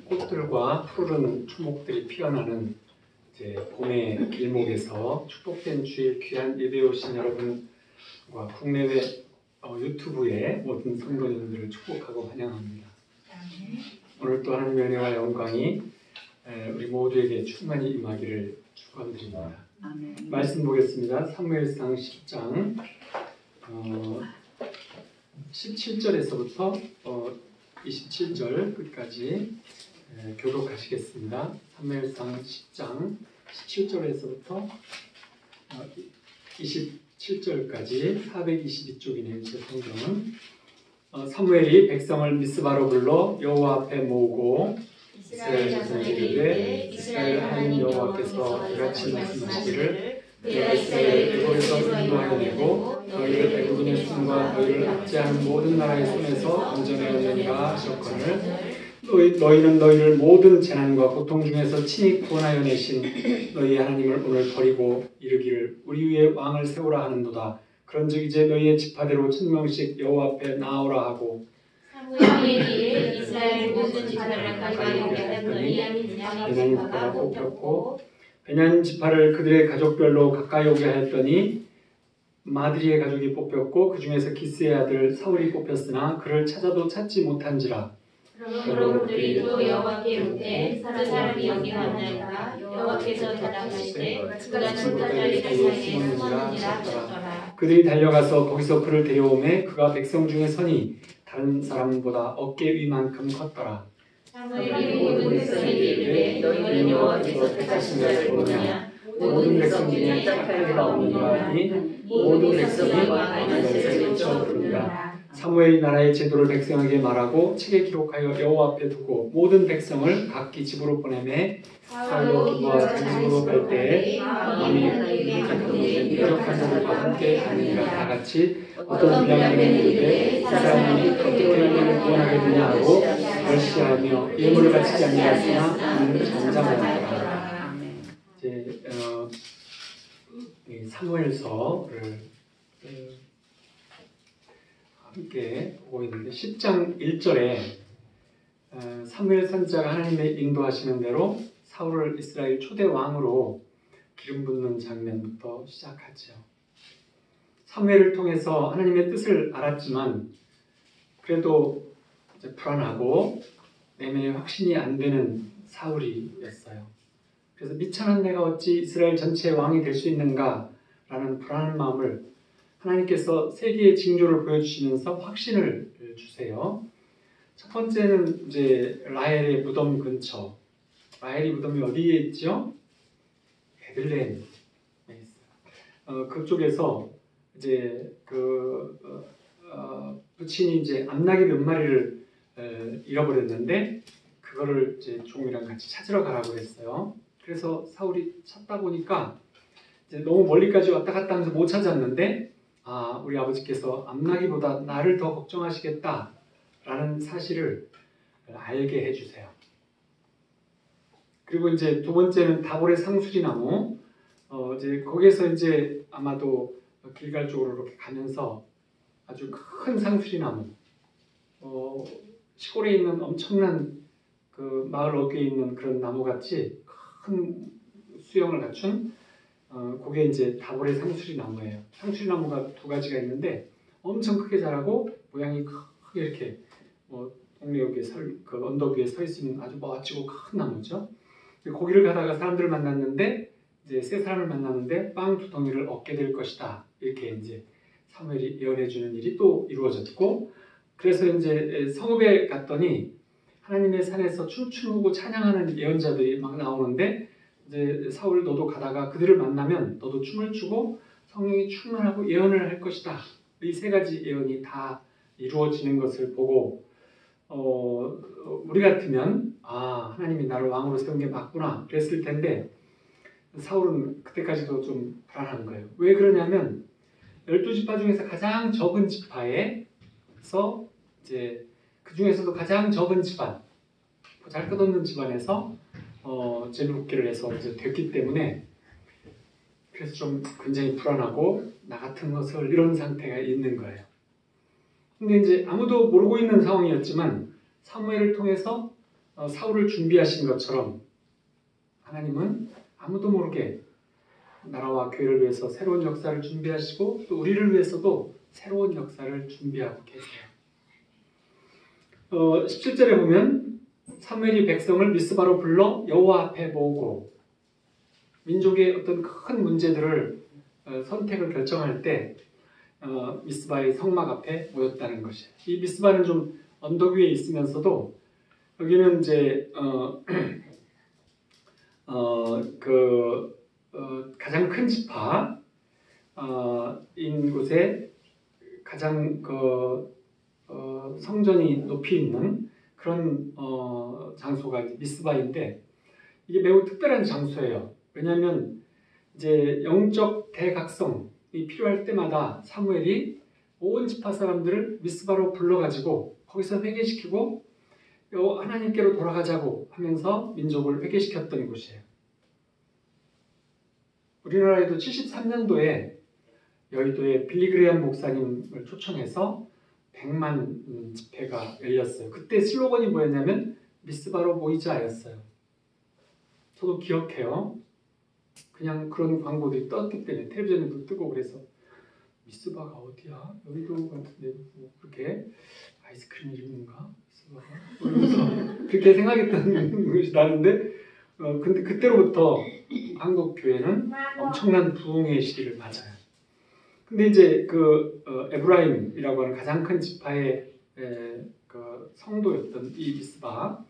꽃들과 푸르른 초목들이 피어나는 이제 봄의 길목에서 축복된 주일 귀한 예배에 오신 여러분과 국내외 유튜브의 모든 성도님들을 축복하고 환영합니다. 오늘 또 하나님의 은혜와 영광이 우리 모두에게 충만히 임하기를 축원드립니다. 말씀 보겠습니다. 사무엘상 10장 17절에서부터 27절 끝까지 교독하시겠습니다. 사무엘상 10장 17절에서부터 27절까지 422쪽이네요. 제 성경은. 사무엘이 백성을 미스바로 불러 여호와 앞에 모으고 이스라엘 자손에게 이르되 이스라엘 하나님 여호와께서 이같이 말씀하시기를 내가 이스라엘을 애굽에서 인도하여 내고 너희를 애굽인의 손과 너희를 압제하는 모든 나라의 손에서 건져내었느니라 하셨거늘 너희는 너희를 모든 재난과 고통 중에서 친히 구원하여 내신 너희의 하나님을 오늘 버리고 이르기를 우리 위에 왕을 세우라 하는도다. 그런즉 이제 너희의 지파대로 1000명씩 여호와 앞에 나오라 하고 사무엘이 이스라엘 모든 지파를 가까이 오게 했더니 베냐민 지파가 뽑혔고 베냐민 지파를 그들의 가족별로 가까이 오게 하였더니 마드리의 가족이 뽑혔고 그 중에서 기스의 아들 사울이 뽑혔으나 그를 찾아도 찾지 못한지라. 그러므로 그들이 또 여호와께 묻되 그 사람이 여기 왔나이까 여호와께서 대답하시되 그가 친구들의 사이에 숨었느니라 하셨더라. 그들이 달려가서 거기서 그를 데려오매 그가 백성 중에 서니 다른 사람보다 어깨 위만큼 컸더라. 사무엘이 모든 백성에게 이르되 너희는 여호와께서 택하신 자를 보느냐 모든 백성 중에 착한 자가 없느니라 하니 모든 백성이 왕의 것을 외쳐 부르니라. 사무엘이 나라의 제도를 백성에게 말하고 책에 기록하여 여호와 앞에 두고 모든 백성을 각기 집으로 보내매 사울로 기부와 자기 집으로 갈 때에 왕이 그들에게 부족한 자들과 함께 가느니라. 다 같이 어떤 비냐민이 이르되 이 사람이 어떻게 우리를 구원하게 되냐 하고 멸시하며 예물을 바치지 아니하였으나 그는 잠잠하였더라. 이제 사무엘서를 함께 보고 있는데 10장 1절에 사무엘 선지자가 하나님의 인도하시는 대로 사울을 이스라엘 초대 왕으로 기름 붓는 장면부터 시작하죠. 사무엘을 통해서 하나님의 뜻을 알았지만 그래도 이제 불안하고 내면에 확신이 안 되는 사울이었어요. 그래서 미천한 내가 어찌 이스라엘 전체의 왕이 될 수 있는가라는 불안한 마음을 하나님께서 세 개의 징조를 보여주시면서 확신을 주세요. 첫 번째는 이제 라헬의 무덤 근처. 라헬의 무덤이 어디에 있죠? 베들레헴에 있어요. 그쪽에서 이제 부친이 이제 암나귀 몇 마리를 잃어버렸는데 그거를 이제 종이랑 같이 찾으러 가라고 했어요. 그래서 사울이 찾다 보니까 이제 너무 멀리까지 왔다 갔다 하면서 못 찾았는데 우리 아버지께서 암나귀보다 나를 더 걱정하시겠다라는 사실을 알게 해주세요. 그리고 이제 두 번째는 다볼의 상수리나무. 이제 거기에서 이제 아마도 길갈 쪽으로 이렇게 가면서 아주 큰 상수리나무. 시골에 있는 엄청난 그 마을 어귀에 있는 그런 나무같이 큰 수영을 갖춘 그게 이제 다볼의 상수리나무예요. 상수리나무가 두 가지가 있는데 엄청 크게 자라고 모양이 크게 이렇게 동네 여기에 그 언덕 위에 서 있는 아주 멋지고 큰 나무죠. 거기를 가다가 사람들을 만났는데 이제 세 사람을 만났는데 빵 두 덩이를 얻게 될 것이다. 이렇게 이제 사무엘이 예언해 주는 일이 또 이루어졌고 그래서 이제 성읍에 갔더니 하나님의 산에서 춤추고 찬양하는 예언자들이 막 나오는데 이제 사울 너도 가다가 그들을 만나면 너도 춤을 추고 성령이 충만하고 예언을 할 것이다. 이 세 가지 예언이 다 이루어지는 것을 보고 우리 같으면 하나님이 나를 왕으로 세운 게 맞구나 그랬을 텐데 사울은 그때까지도 좀 불안한 거예요. 왜 그러냐면 12지파 중에서 가장 적은 지파에서 이제 그 중에서도 가장 적은 집안 보잘것없는 집안에서 제비뽑기를 해서 이제 됐기 때문에 그래서 좀 굉장히 불안하고 나 같은 것을 이런 상태가 있는 거예요. 근데 이제 아무도 모르고 있는 상황이었지만 사무엘을 통해서 사울을 준비하신 것처럼 하나님은 아무도 모르게 나라와 교회를 위해서 새로운 역사를 준비하시고 또 우리를 위해서도 새로운 역사를 준비하고 계세요. 17절에 보면 사무엘이 백성을 미스바로 불러 여호와 앞에 모으고 민족의 어떤 큰 문제들을 선택을 결정할 때 미스바의 성막 앞에 모였다는 것이에요. 이 미스바는 좀 언덕 위에 있으면서도 여기는 이제 가장 큰 지파인 곳에 가장 성전이 높이 있는 그런 장소가 미스바인데 이게 매우 특별한 장소예요. 왜냐하면 이제 영적 대각성이 필요할 때마다 사무엘이 온 지파 사람들을 미스바로 불러가지고 거기서 회개시키고 하나님께로 돌아가자고 하면서 민족을 회개시켰던 곳이에요. 우리나라에도 73년도에 여의도에 빌리그레암 목사님을 초청해서 100만 집회가 열렸어요. 그때 슬로건이 뭐였냐면 미스바로 모이자였어요. 저도 기억해요. 그냥 그런 광고들이 떴기 때문에 텔레비전에도 뜨고 그래서 미스바가 어디야? 여의도 같은데 뭐 그렇게 아이스크림 이름인가? 미스바가? 그러면서 그렇게 생각했던 것이 나는데 근데 그때로부터 한국 교회는 엄청난 부흥의 시기를 맞아요. 근데 이제 에브라임이라고 하는 가장 큰 지파의 성도였던 이 미스바,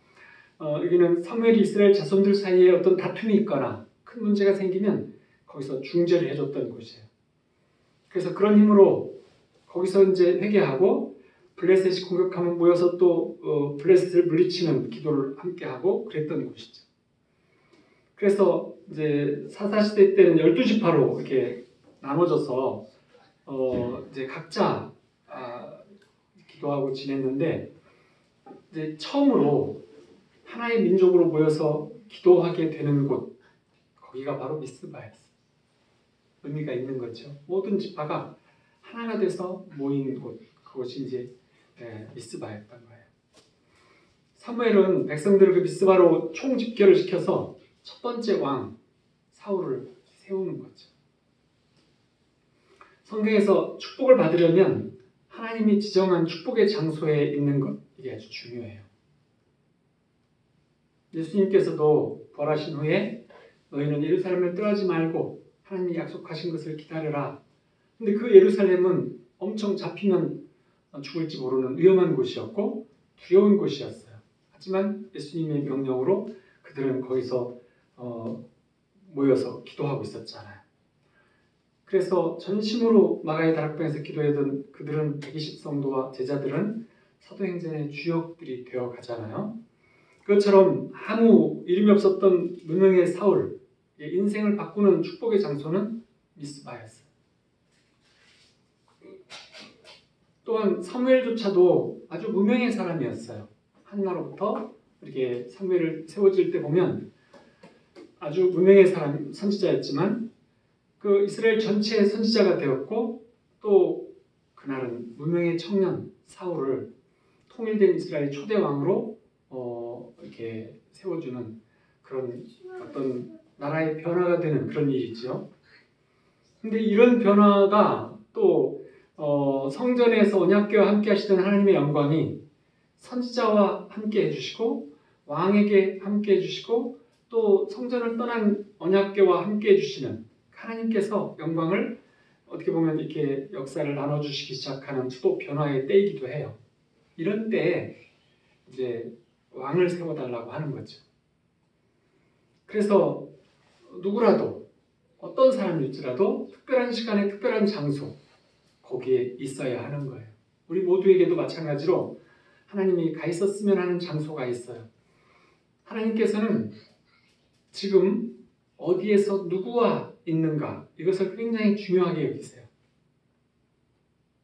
여기는 사무엘이 이스라엘 자손들 사이에 어떤 다툼이 있거나 큰 문제가 생기면 거기서 중재를 해줬던 곳이에요. 그래서 그런 힘으로 거기서 이제 회개하고 블레셋이 공격하면 모여서 또 블레셋을 물리치는 기도를 함께 하고 그랬던 곳이죠. 그래서 이제 사사시대 때는 12지파로 이렇게 나눠져서 이제 각자 기도하고 지냈는데 이제 처음으로 하나의 민족으로 모여서 기도하게 되는 곳, 거기가 바로 미스바였어요. 의미가 있는 거죠. 모든 지파가 하나가 돼서 모인 곳, 그것이 이제 미스바였던 거예요. 사무엘은 백성들을 그 미스바로 총집결을 시켜서 첫 번째 왕 사울을 세우는 거죠. 성경에서 축복을 받으려면 하나님이 지정한 축복의 장소에 있는 것, 이게 아주 중요해요. 예수님께서도 부활하신 후에 너희는 예루살렘을 떠나지 말고 하나님이 약속하신 것을 기다려라. 근데 그 예루살렘은 엄청 잡히면 죽을지 모르는 위험한 곳이었고 두려운 곳이었어요. 하지만 예수님의 명령으로 그들은 거기서 모여서 기도하고 있었잖아요. 그래서 전심으로 마가의 다락방에서 기도하던 그들은 120성도와 제자들은 사도행전의 주역들이 되어 가잖아요. 그것처럼 아무 이름이 없었던 무명의 사울, 인생을 바꾸는 축복의 장소는 미스바였어요. 또한 사무엘조차도 아주 무명의 사람이었어요. 한나로부터 이렇게 사무엘을 세워질 때 보면 아주 무명의 사람, 선지자였지만 그 이스라엘 전체의 선지자가 되었고 또 그날은 무명의 청년 사울을 통일된 이스라엘 초대 왕으로 이렇게 세워주는 그런 어떤 나라의 변화가 되는 그런 일이죠. 근데 이런 변화가 또 성전에서 언약궤와 함께 하시던 하나님의 영광이 선지자와 함께 해주시고 왕에게 함께 해주시고 또 성전을 떠난 언약궤와 함께 해주시는 하나님께서 영광을 어떻게 보면 이렇게 역사를 나눠주시기 시작하는 또 변화의 때이기도 해요. 이런 때에 이제 왕을 세워달라고 하는 거죠. 그래서 누구라도 어떤 사람일지라도 특별한 시간에 특별한 장소 거기에 있어야 하는 거예요. 우리 모두에게도 마찬가지로 하나님이 가 있었으면 하는 장소가 있어요. 하나님께서는 지금 어디에서 누구와 있는가 이것을 굉장히 중요하게 여기세요.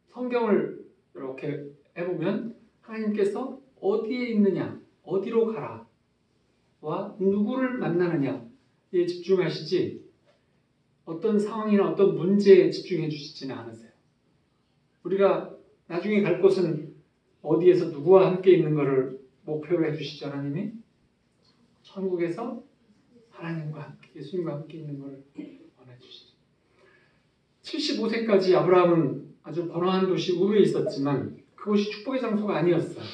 성경을 이렇게 해보면 하나님께서 어디에 있느냐, 어디로 가라 와 누구를 만나느냐에 집중하시지 어떤 상황이나 어떤 문제에 집중해 주시지는 않으세요. 우리가 나중에 갈 곳은 어디에서 누구와 함께 있는 것을 목표로 해주시죠, 하나님이? 천국에서 하나님과 함께, 예수님과 함께 있는 것을 원해 주시죠. 75세까지 아브라함은 아주 번화한 도시 우르에 있었지만 그곳이 축복의 장소가 아니었어요.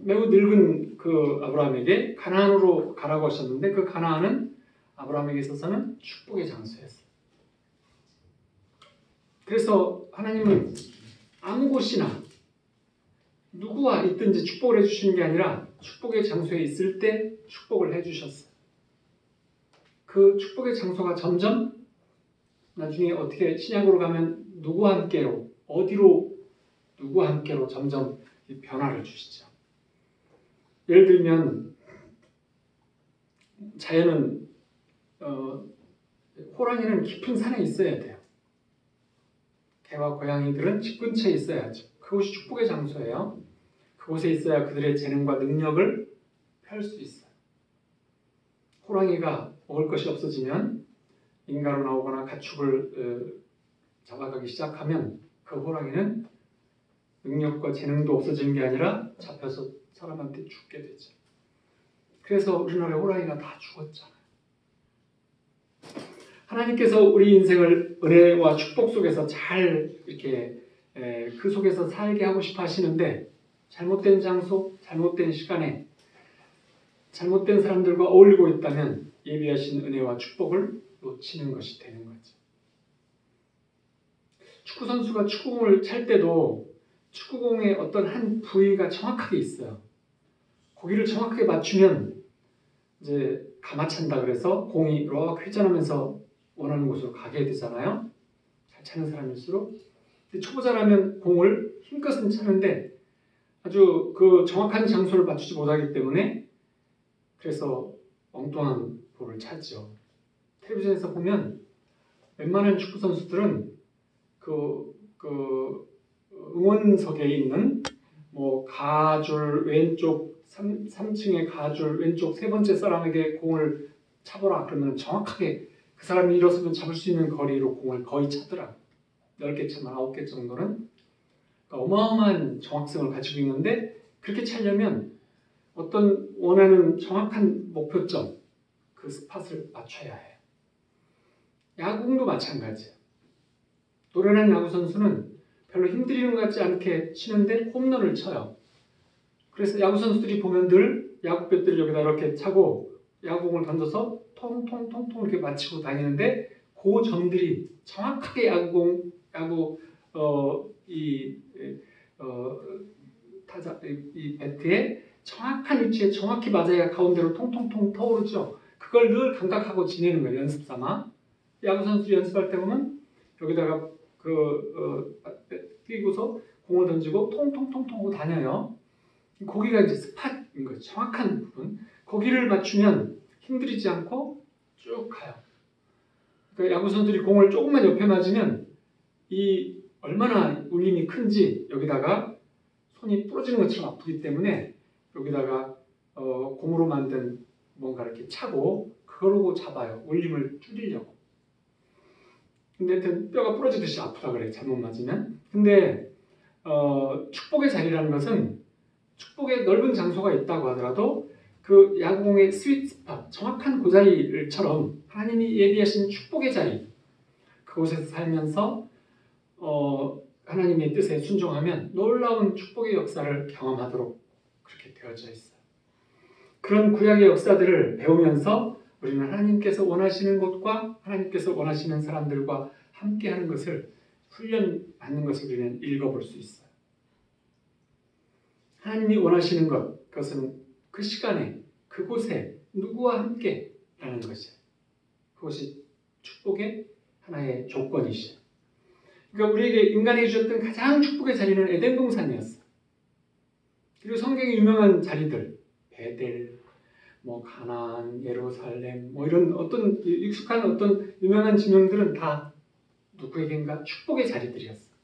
매우 늙은 그 아브라함에게 가나안으로 가라고 하셨는데 그 가나안은 아브라함에게 있어서는 축복의 장소였어요. 그래서 하나님은 아무 곳이나 누구와 있든지 축복을 해주시는 게 아니라 축복의 장소에 있을 때 축복을 해주셨어요. 그 축복의 장소가 점점 나중에 어떻게 신약으로 가면 누구와 함께로 어디로 누구와 함께로 점점 변화를 주시죠. 예를 들면 자연은 호랑이는 깊은 산에 있어야 돼요. 개와 고양이들은 집 근처에 있어야죠. 그곳이 축복의 장소예요. 그곳에 있어야 그들의 재능과 능력을 펼 수 있어요. 호랑이가 먹을 것이 없어지면 인가로 나오거나 가축을 잡아가기 시작하면 그 호랑이는 능력과 재능도 없어지는 게 아니라 잡혀서 사람한테 죽게 되죠. 그래서 우리나라의 호랑이가 다 죽었잖아요. 하나님께서 우리 인생을 은혜와 축복 속에서 잘 이렇게 그 속에서 살게 하고 싶어 하시는데 잘못된 장소, 잘못된 시간에 잘못된 사람들과 어울리고 있다면 예비하신 은혜와 축복을 놓치는 것이 되는 거죠. 축구 선수가 축구공을 찰 때도 축구공의 어떤 한 부위가 정확하게 있어요. 거기를 정확하게 맞추면 이제 가마찬다 그래서 공이 이렇게 회전하면서 원하는 곳으로 가게 되잖아요. 잘 차는 사람일수록. 근데 초보자라면 공을 힘껏은 차는데 아주 그 정확한 장소를 맞추지 못하기 때문에 그래서 엉뚱한 볼을 차죠. 텔레비전에서 보면 웬만한 축구 선수들은 그 응원석에 있는 뭐 가줄 왼쪽 3층의 가줄 왼쪽 세 번째 사람에게 공을 차보라 그러면 정확하게 그 사람이 일어서면 잡을 수 있는 거리로 공을 거의 차더라. 10개 차면 9개 정도는. 그러니까 어마어마한 정확성을 가지고 있는데 그렇게 차려면 어떤 원하는 정확한 목표점, 그 스팟을 맞춰야 해요. 야구공도 마찬가지예요. 노련한 야구 선수는 별로 힘들이는 것 같지 않게 치는데 홈런을 쳐요. 그래서 야구 선수들이 보면 늘 야구배트를 여기다 이렇게 차고 야구공을 던져서 통통통통 이렇게 맞추고 다니는데 그 점들이 정확하게 이 배트에 정확한 위치에 정확히 맞아야 가운데로 통통통 터오르죠. 그걸 늘 감각하고 지내는 거예요. 연습 삼아. 야구 선수 연습할 때 보면 여기다가 끼고서 공을 던지고 통통통통 하고 다녀요. 거기가 이제 스팟인 거예요. 정확한 부분. 거기를 맞추면 힘들이지 않고 쭉 가요. 그러니까 야구 선수들이 공을 조금만 옆에 맞으면 이 얼마나 울림이 큰지 여기다가 손이 부러지는 것처럼 아프기 때문에 여기다가 고무로 만든 뭔가 이렇게 차고 그걸로 잡아요. 울림을 줄이려고. 근데 하여튼 뼈가 부러지듯이 아프다 그래요. 잘못 맞으면. 근데 축복의 자리라는 것은 축복의 넓은 장소가 있다고 하더라도 그 야구공의 스윗 스팟, 정확한 그 자리처럼 하나님이 예비하신 축복의 자리 그곳에서 살면서 하나님의 뜻에 순종하면 놀라운 축복의 역사를 경험하도록 그렇게 되어져 있어요. 그런 구약의 역사들을 배우면서 우리는 하나님께서 원하시는 곳과 하나님께서 원하시는 사람들과 함께하는 것을 훈련받는 것을 우리는 읽어볼 수 있어요. 하나님이 원하시는 것, 그것은 그 시간에 그곳에 누구와 함께라는 것이에요. 그것이 축복의 하나의 조건이시죠. 그러니까 우리에게 인간에게 주셨던 가장 축복의 자리는 에덴 동산이었어요. 그리고 성경에 유명한 자리들, 베델, 뭐 가나안, 예루살렘, 뭐 이런 어떤 익숙한 어떤 유명한 지명들은 다 누구에겐가 축복의 자리들이었어요.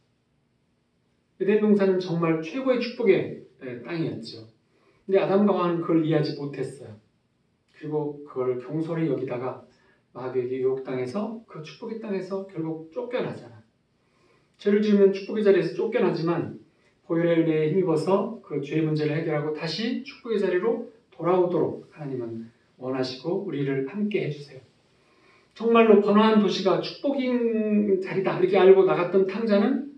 에덴 동산은 정말 최고의 축복의 땅이었죠. 근데 아담과 하와는 그걸 이해하지 못했어요. 그리고 그걸 경솔히 여기다가 마귀에게 유혹당해서 그 축복의 땅에서 결국 쫓겨나잖아. 죄를 지으면 축복의 자리에서 쫓겨나지만 보혈의 은혜에 힘입어서 그 죄의 문제를 해결하고 다시 축복의 자리로 돌아오도록 하나님은 원하시고 우리를 함께 해주세요. 정말로 번화한 도시가 축복인 자리다 이렇게 알고 나갔던 탕자는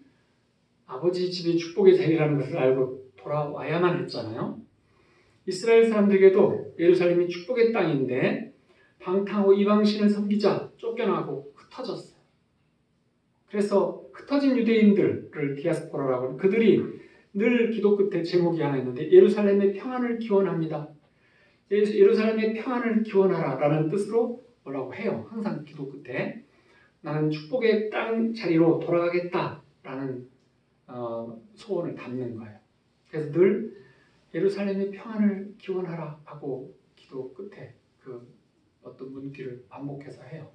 아버지 집이 축복의 자리라는 것을 알고 돌아와야만 했잖아요. 이스라엘 사람들에게도 예루살렘이 축복의 땅인데 방탕하고 이방신을 섬기자 쫓겨나고 흩어졌어요. 그래서 흩어진 유대인들을 디아스포라라고 하는 그들이 늘 기도 끝에 제목이 하나 있는데 예루살렘의 평안을 기원합니다. 예루살렘의 평안을 기원하라 라는 뜻으로 뭐라고 해요. 항상 기도 끝에 나는 축복의 땅 자리로 돌아가겠다라는 소원을 담는 거예요. 그래서 늘 예루살렘의 평안을 기원하라 하고 기도 끝에 그 어떤 문구를 반복해서 해요.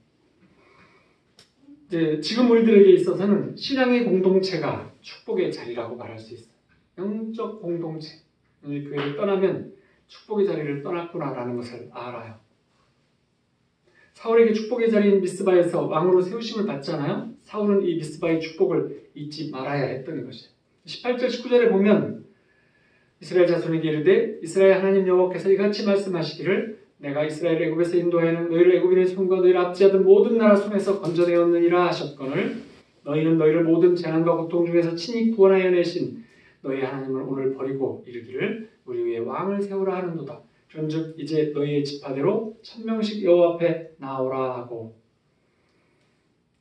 이제 지금 우리들에게 있어서는 신앙의 공동체가 축복의 자리라고 말할 수 있어요. 영적 공동체. 우리 교회를 떠나면 축복의 자리를 떠났구나라는 것을 알아요. 사울에게 축복의 자리인 미스바에서 왕으로 세우심을 받잖아요. 사울은 이 미스바의 축복을 잊지 말아야 했던 것이에요. 18절 19절에 보면 이스라엘 자손에게 이르되 이스라엘 하나님 여호와께서 이같이 말씀하시기를 내가 이스라엘 애굽에서 인도하여는 너희를 애굽인의 손과 너희를 압제하던 모든 나라 손에서 건져내었느니라 하셨거늘 너희는 너희를 모든 재난과 고통 중에서 친히 구원하여 내신 너희 하나님을 오늘 버리고 이르기를 우리 위에 왕을 세우라 하는도다. 그런즉 이제 너희의 지파대로 1000명씩 여호와 앞에 나오라 하고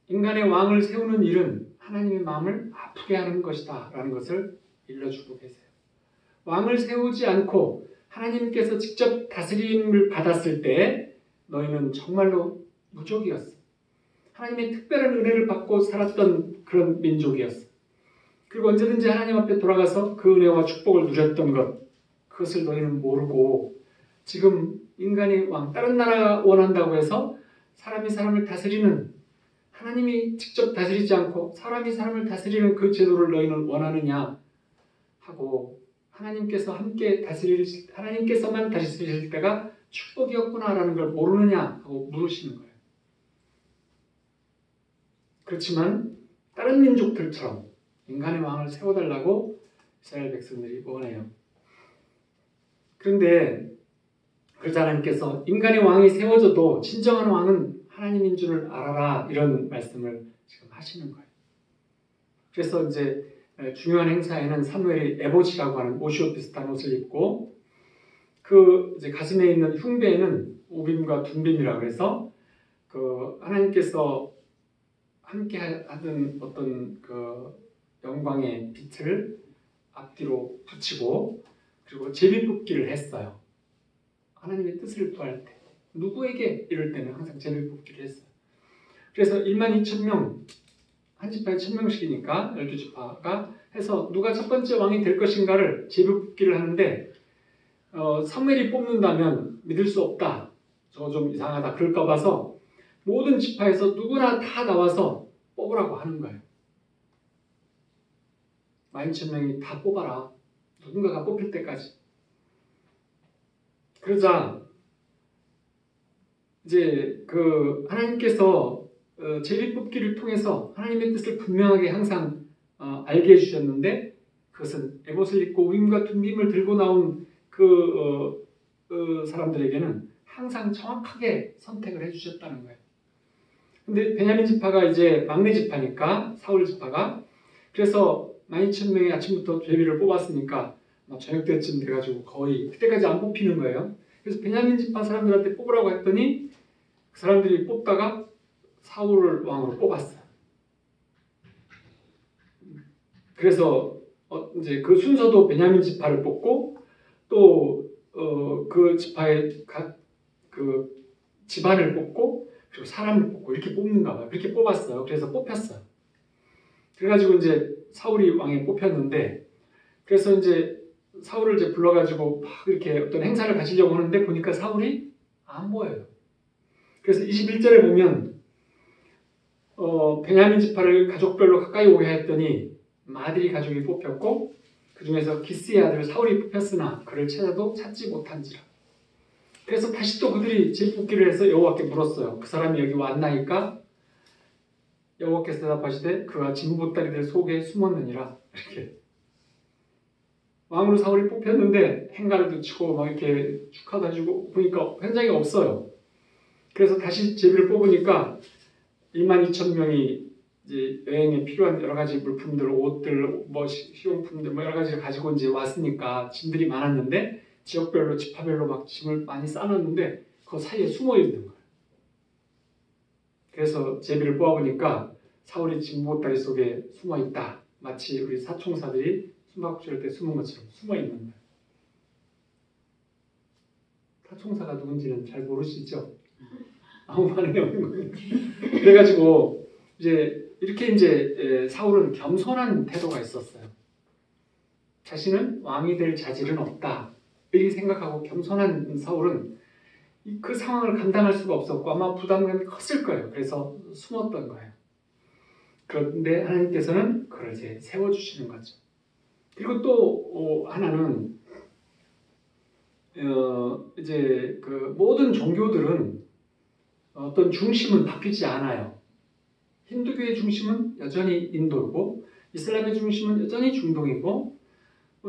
인간의 왕을 세우는 일은 하나님의 마음을 아프게 하는 것이다 라는 것을 일러주고 계세요. 왕을 세우지 않고 하나님께서 직접 다스림을 받았을 때 너희는 정말로 무족이었어. 하나님의 특별한 은혜를 받고 살았던 그런 민족이었어. 그리고 언제든지 하나님 앞에 돌아가서 그 은혜와 축복을 누렸던 것, 그것을 너희는 모르고 지금 인간의 왕, 다른 나라 원한다고 해서 사람이 사람을 다스리는, 하나님이 직접 다스리지 않고 사람이 사람을 다스리는 그 제도를 너희는 원하느냐 하고 하나님께서 함께 하나님께서만 다스리실 때가 축복이었구나라는 걸 모르느냐 하고 물으시는 거예요. 그렇지만 다른 민족들처럼 인간의 왕을 세워달라고 이스라엘 백성들이 원해요. 그런데 그러자 하나님께서 인간의 왕이 세워져도 진정한 왕은 하나님인 줄을 알아라 이런 말씀을 지금 하시는 거예요. 그래서 이제 중요한 행사에는 사무엘이 에봇이라고 하는 옷이 비슷한 옷을 입고 그 이제 가슴에 있는 흉배에는 우빔과 둠빔이라고 해서 그 하나님께서 함께 하던 어떤 그 영광의 빛을 앞뒤로 붙이고 그리고 제비뽑기를 했어요. 하나님의 뜻을 구할 때 누구에게 이럴 때는 항상 제비뽑기를 했어요. 그래서 12,000명 한 지파에 1000명씩이니까 12지파가 해서 누가 첫 번째 왕이 될 것인가를 제비뽑기를 하는데 사무엘이 뽑는다면 믿을 수 없다. 저거 좀 이상하다. 그럴까 봐서 모든 지파에서 누구나 다 나와서 뽑으라고 하는 거예요. 12,000명이 다 뽑아라. 누군가가 뽑힐 때까지. 그러자 이제 그 하나님께서 제비뽑기를 통해서 하나님의 뜻을 분명하게 항상 알게 해주셨는데 그것은 에봇을 입고 우림과 둠빔을 들고 나온 그 사람들에게는 항상 정확하게 선택을 해주셨다는 거예요. 근데 베냐민 지파가 이제 막내 지파니까 사울 지파가 그래서 12,000명이 아침부터 제비를 뽑았으니까 저녁 때쯤 돼가지고 거의 그때까지 안 뽑히는 거예요. 그래서 베냐민 지파 사람들한테 뽑으라고 했더니 그 사람들이 뽑다가 사울을 왕으로 뽑았어요. 그래서 이제 그 순서도 베냐민 지파를 뽑고 또 그 지파의 그 집안을 뽑고 그리고 사람을 뽑고 이렇게 뽑는가 봐요. 그렇게 뽑았어요. 그래서 뽑혔어요. 그래가지고 이제 사울이 왕에 뽑혔는데 그래서 이제 사울을 이제 불러가지고 막 이렇게 어떤 행사를 가지려고 하는데 보니까 사울이 안 보여요. 그래서 21절에 보면 베냐민 지파를 가족별로 가까이 오게 했더니 마들이 가족이 뽑혔고 그 중에서 기스의 아들 사울이 뽑혔으나 그를 찾아도 찾지 못한지라. 그래서 다시 또 그들이 제비뽑기를 해서 여호와께 물었어요. 그 사람이 여기 왔나이까? 여호와께서 대답하시되 그가 진보따리들 속에 숨었느니라. 이렇게. 왕으로 사울이 뽑혔는데 행가를 치고 막 이렇게 축하도 해주고 보니까 현장에 없어요. 그래서 다시 제비를 뽑으니까 12,000명이 이제 여행에 필요한 여러 가지 물품들, 옷들, 뭐 시용품들 뭐 여러 가지를 가지고 이제 왔으니까 짐들이 많았는데 지역별로 지파별로 막 짐을 많이 싸놨는데 그 사이에 숨어 있는 거예요. 그래서 제비를 뽑아보니까 사울이 짐보따리 속에 숨어 있다. 마치 우리 사총사들이 숨바꼭질 때 숨은 것처럼 숨어 있는 거예요. 사총사가 누군지는 잘 모르시죠? 아무 반응이 없는 거예요. 그래가지고 이렇게 이제 사울은 겸손한 태도가 있었어요. 자신은 왕이 될 자질은 없다. 이렇게 생각하고 겸손한 사울은 그 상황을 감당할 수가 없었고 아마 부담감이 컸을 거예요. 그래서 숨었던 거예요. 그런데 하나님께서는 그걸 이제 세워주시는 거죠. 그리고 또 하나는 이제 그 모든 종교들은 어떤 중심은 바뀌지 않아요. 힌두교의 중심은 여전히 인도고 이슬람의 중심은 여전히 중동이고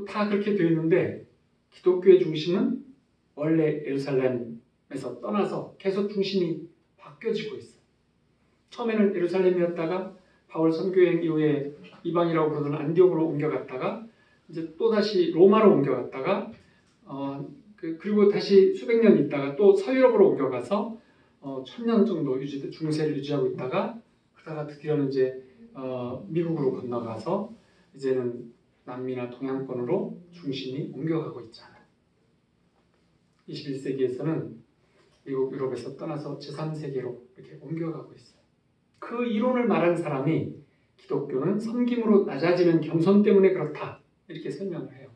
다 그렇게 되어 있는데 기독교의 중심은 원래 예루살렘에서 떠나서 계속 중심이 바뀌어지고 있어요. 처음에는 예루살렘이었다가 바울 선교행 이후에 이방이라고 부르던 안디옥으로 옮겨갔다가 이제 또 다시 로마로 옮겨갔다가 그리고 다시 수백 년 있다가 또 서유럽으로 옮겨가서 1000년 정도 중세를 유지하고 있다가 그러다가 드디어는 이제 미국으로 건너가서 이제는 남미나 동양권으로 중심이 옮겨가고 있잖아요. 21세기에서는 미국, 유럽에서 떠나서 제3세계로 이렇게 옮겨가고 있어요. 그 이론을 말한 사람이 기독교는 섬김으로 낮아지는 겸손 때문에 그렇다. 이렇게 설명을 해요.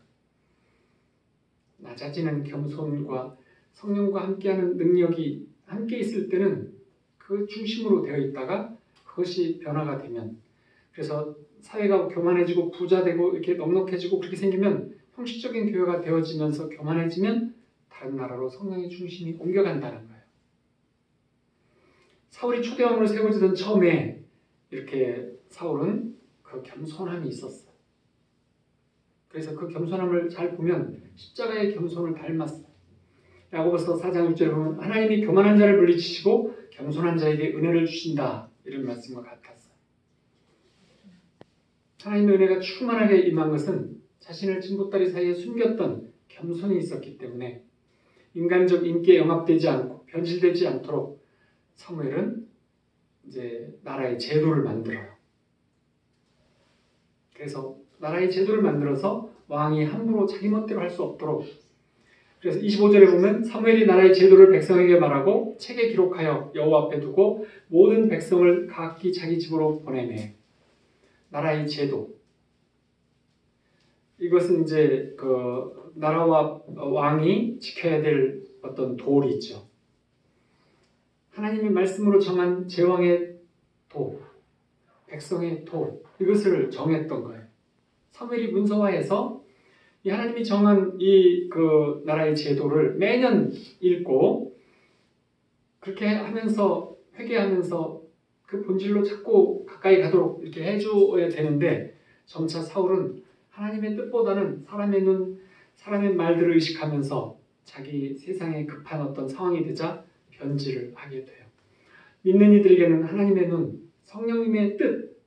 낮아지는 겸손과 성령과 함께하는 능력이 함께 있을 때는 그 중심으로 되어 있다가 그것이 변화가 되면 그래서 사회가 교만해지고 부자되고 이렇게 넉넉해지고 그렇게 생기면 형식적인 교회가 되어지면서 교만해지면 다른 나라로 성령의 중심이 옮겨간다는 거예요. 사울이 초대왕으로 세워지던 처음에 이렇게 사울은 그 겸손함이 있었어요. 그래서 그 겸손함을 잘 보면 십자가의 겸손을 닮았어요. 야고보서 4장 6절에 보면 하나님이 교만한 자를 물리치시고 겸손한 자에게 은혜를 주신다. 이런 말씀과 같았어요. 하나님의 은혜가 충만하게 임한 것은 자신을 진보다리 사이에 숨겼던 겸손이 있었기 때문에 인간적 인기에 영합되지 않고 변질되지 않도록 사무엘은 이제 나라의 제도를 만들어요. 그래서 나라의 제도를 만들어서 왕이 함부로 자기 멋대로 할 수 없도록 그래서 25절에 보면 사무엘이 나라의 제도를 백성에게 말하고 책에 기록하여 여호와 앞에 두고 모든 백성을 각기 자기 집으로 보내매. 나라의 제도. 이것은 이제 그 나라와 왕이 지켜야 될 어떤 도리 있죠. 하나님의 말씀으로 정한 제왕의 도, 백성의 도, 이것을 정했던 거예요. 사무엘이 문서화해서 이 하나님이 정한 이 그 나라의 제도를 매년 읽고 그렇게 하면서 회개하면서 그 본질로 자꾸 가까이 가도록 이렇게 해줘야 되는데 점차 사울은 하나님의 뜻보다는 사람의 눈, 사람의 말들을 의식하면서 자기 세상에 급한 어떤 상황이 되자 변질을 하게 돼요. 믿는 이들에게는 하나님의 눈, 성령님의 뜻,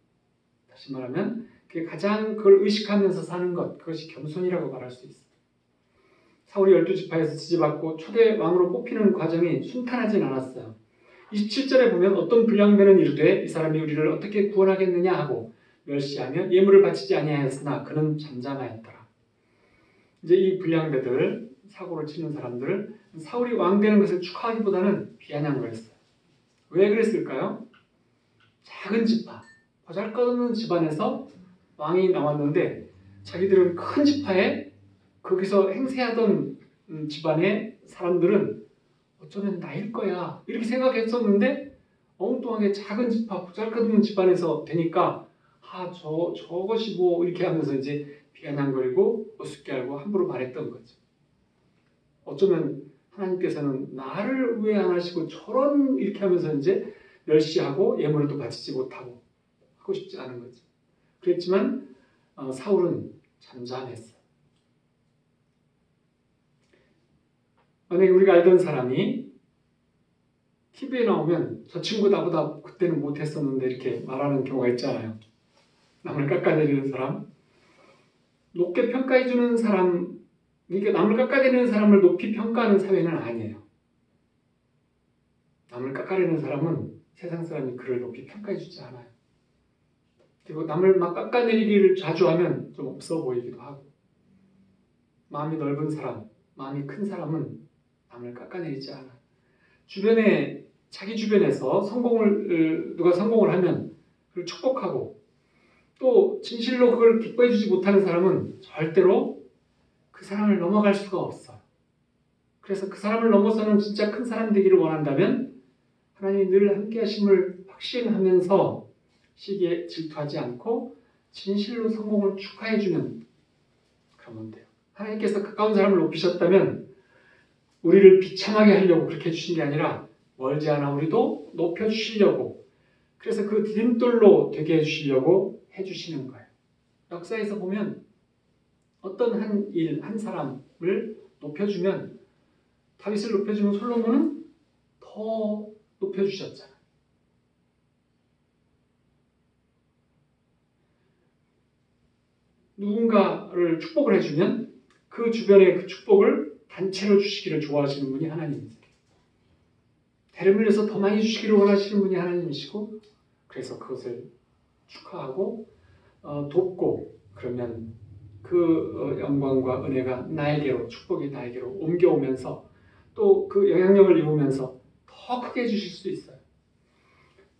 다시 말하면 가장 그걸 의식하면서 사는 것, 그것이 겸손이라고 말할 수 있어요. 사울이 12지파에서 지지받고 초대 왕으로 뽑히는 과정이 순탄하진 않았어요. 27절에 보면 어떤 불량배는 이르되 이 사람이 우리를 어떻게 구원하겠느냐 하고 멸시하며 예물을 바치지 아니하였으나 그는 잠잠하였더라. 이제 이 불량배들, 사고를 치는 사람들, 사울이 왕 되는 것을 축하하기보다는 비아냥 거였어요. 왜 그랬을까요? 작은 지파, 보잘것없는 집안에서 왕이 나왔는데 자기들은 큰 지파에 거기서 행세하던 집안의 사람들은 어쩌면 나일 거야 이렇게 생각했었는데 엉뚱하게 작은 지파, 보잘것없는 집안에서 되니까 저것이 뭐 이렇게 하면서 이제 비아냥거리고 우습게 알고 함부로 말했던 거죠. 어쩌면 하나님께서는 나를 왜 안 하시고 저런 이렇게 하면서 이제 멸시하고 예물도 바치지 못하고 하고 싶지 않은 거죠. 그랬지만 사울은 잠잠했어요. 만약에 우리가 알던 사람이 TV에 나오면 저 친구 나보다 그때는 못했었는데 이렇게 말하는 경우가 있잖아요. 남을 깎아내리는 사람. 높게 평가해주는 사람, 이게 남을 깎아내리는 사람을 높이 평가하는 사회는 아니에요. 남을 깎아내리는 사람은 세상 사람이 그를 높이 평가해주지 않아요. 그리고 남을 막 깎아내리기를 자주 하면 좀 없어 보이기도 하고, 마음이 넓은 사람, 마음이 큰 사람은 남을 깎아내리지 않아요. 자기 주변에서 누가 성공을 하면 그걸 축복하고, 또 진실로 그걸 기뻐해주지 못하는 사람은 절대로 그 사람을 넘어갈 수가 없어요. 그래서 그 사람을 넘어서는 진짜 큰 사람 되기를 원한다면 하나님이 늘 함께 하심을 확신하면서 시기에 질투하지 않고 진실로 성공을 축하해주는, 그러면 돼요. 하나님께서 가까운 사람을 높이셨다면 우리를 비참하게 하려고 그렇게 해주신 게 아니라 멀지 않아 우리도 높여주시려고, 그래서 그 디딤돌로 되게 해주시려고 해주시는 거예요. 역사에서 보면 어떤 한 사람을 높여주면, 다윗을 높여주면 솔로몬은 더 높여주셨잖아요. 누군가를 축복을 해주면 그 주변에 그 축복을 단체로 주시기를 좋아하시는 분이 하나님이세요. 대를 물려서 더 많이 주시기를 원하시는 분이 하나님이시고, 그래서 그것을 축하하고 돕고, 그러면 그 영광과 은혜가 나에게로, 축복이 나에게로 옮겨오면서 또 그 영향력을 이루면서 더 크게 해주실 수 있어요.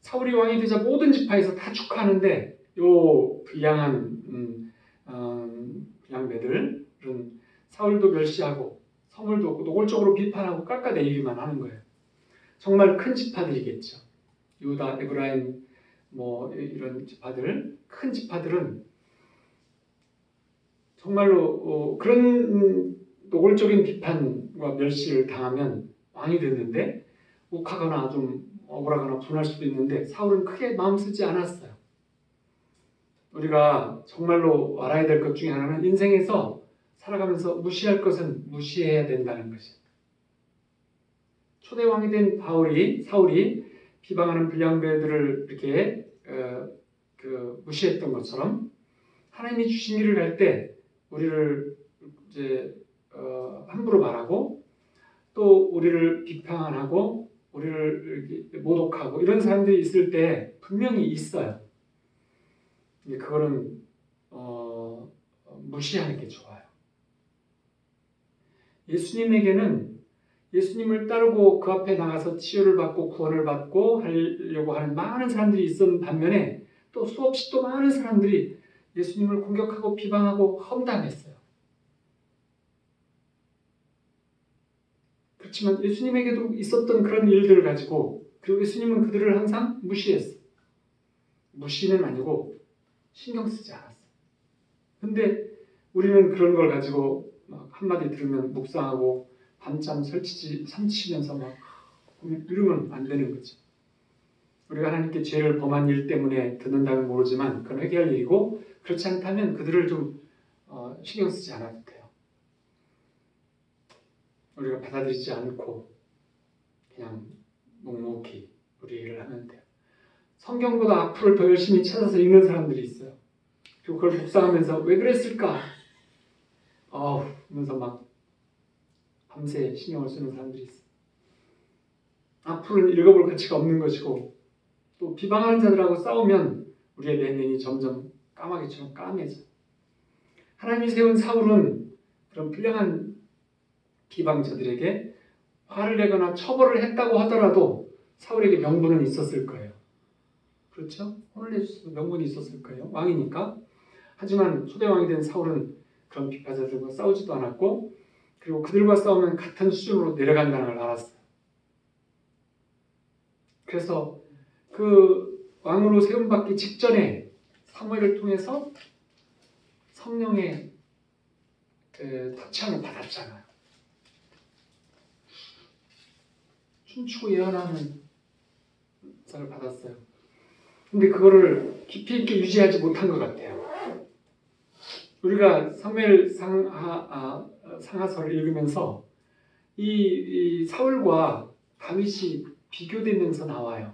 사울이 왕이 되자 모든 지파에서 다 축하하는데 요 불량배들은 사울도 멸시하고 성을도 없고 노골적으로 비판하고 깎아내리기만 하는 거예요. 정말 큰 지파들이겠죠. 유다, 에브라임, 이런 지파들, 큰 지파들은 정말로 그런 노골적인 비판과 멸시를 당하면 왕이 됐는데 욱하거나 좀 억울하거나 분할 수도 있는데, 사울은 크게 마음 쓰지 않았어요. 우리가 정말로 알아야 될 것 중에 하나는 인생에서 살아가면서 무시할 것은 무시해야 된다는 것이에요. 초대 왕이 된 사울이 비방하는 불량배들을 이렇게 무시했던 것처럼, 하나님이 주신 길을 갈 때 우리를 이제 함부로 말하고 또 우리를 비판하고 우리를 모독하고 이런 사람들이 있을 때 분명히 있어요. 그거는 무시하는 게 좋아요. 예수님을 따르고 그 앞에 나가서 치유를 받고 구원을 받고 하려고 하는 많은 사람들이 있었는 반면에, 또 수없이 또 많은 사람들이 예수님을 공격하고 비방하고 험담했어요. 그렇지만 예수님에게도 있었던 그런 일들을 가지고, 그리고 예수님은 그들을 항상 무시했어요. 무시는 아니고 신경 쓰지 않았어요. 근데 우리는 그런 걸 가지고 막 한마디 들으면 묵상하고 밤잠 설치면서 막 이러면 안 되는 거죠. 우리가 하나님께 죄를 범한 일 때문에 듣는다면 모르지만 그건 회개할 일이고, 그렇지 않다면 그들을 좀 신경 쓰지 않아도 돼요. 우리가 받아들이지 않고 그냥 묵묵히 우리 일을 하면 돼요. 성경보다 악플을 더 열심히 찾아서 읽는 사람들이 있어요. 그리고 그걸 묵상하면서 왜 그랬을까? 하면서 막 밤새 신경을 쓰는 사람들이 있어요. 악플은 읽어볼 가치가 없는 것이고, 또 비방하는 자들하고 싸우면 우리의 내면이 점점 까마귀처럼 까매져. 하나님이 세운 사울은 그런 불량한 비방자들에게 화를 내거나 처벌을 했다고 하더라도 사울에게 명분은 있었을 거예요. 그렇죠? 혼을 내줬어도 명분이 있었을 거예요. 왕이니까. 하지만 초대왕이 된 사울은 그런 비판자들과 싸우지도 않았고, 그리고 그들과 싸우면 같은 수준으로 내려간다는 걸 알았어요. 그래서 그 왕으로 세움받기 직전에 사무엘을 통해서 성령의 터치함을 받았잖아요. 춤추고 예언하는 것을 받았어요. 근데 그거를 깊이 있게 유지하지 못한 것 같아요. 우리가 사무엘 상하서를 읽으면서 이 사울과 다윗이 비교되면서 나와요.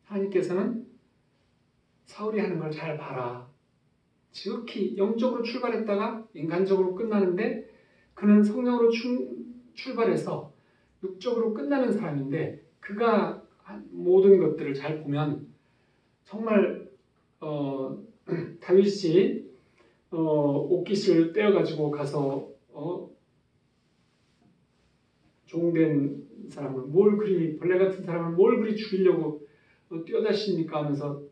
하나님께서는 사울이 하는 걸 잘 봐라. 지극히 영적으로 출발했다가 인간적으로 끝나는데 그는 성령으로 출발해서 육적으로 끝나는 사람인데 그가 모든 것들을 잘 보면 정말 다윗이 옷깃을 떼어가지고 가서 종된 사람을 뭘 그리 벌레 같은 사람을 뭘 그리 죽이려고 뛰어다십니까 하면서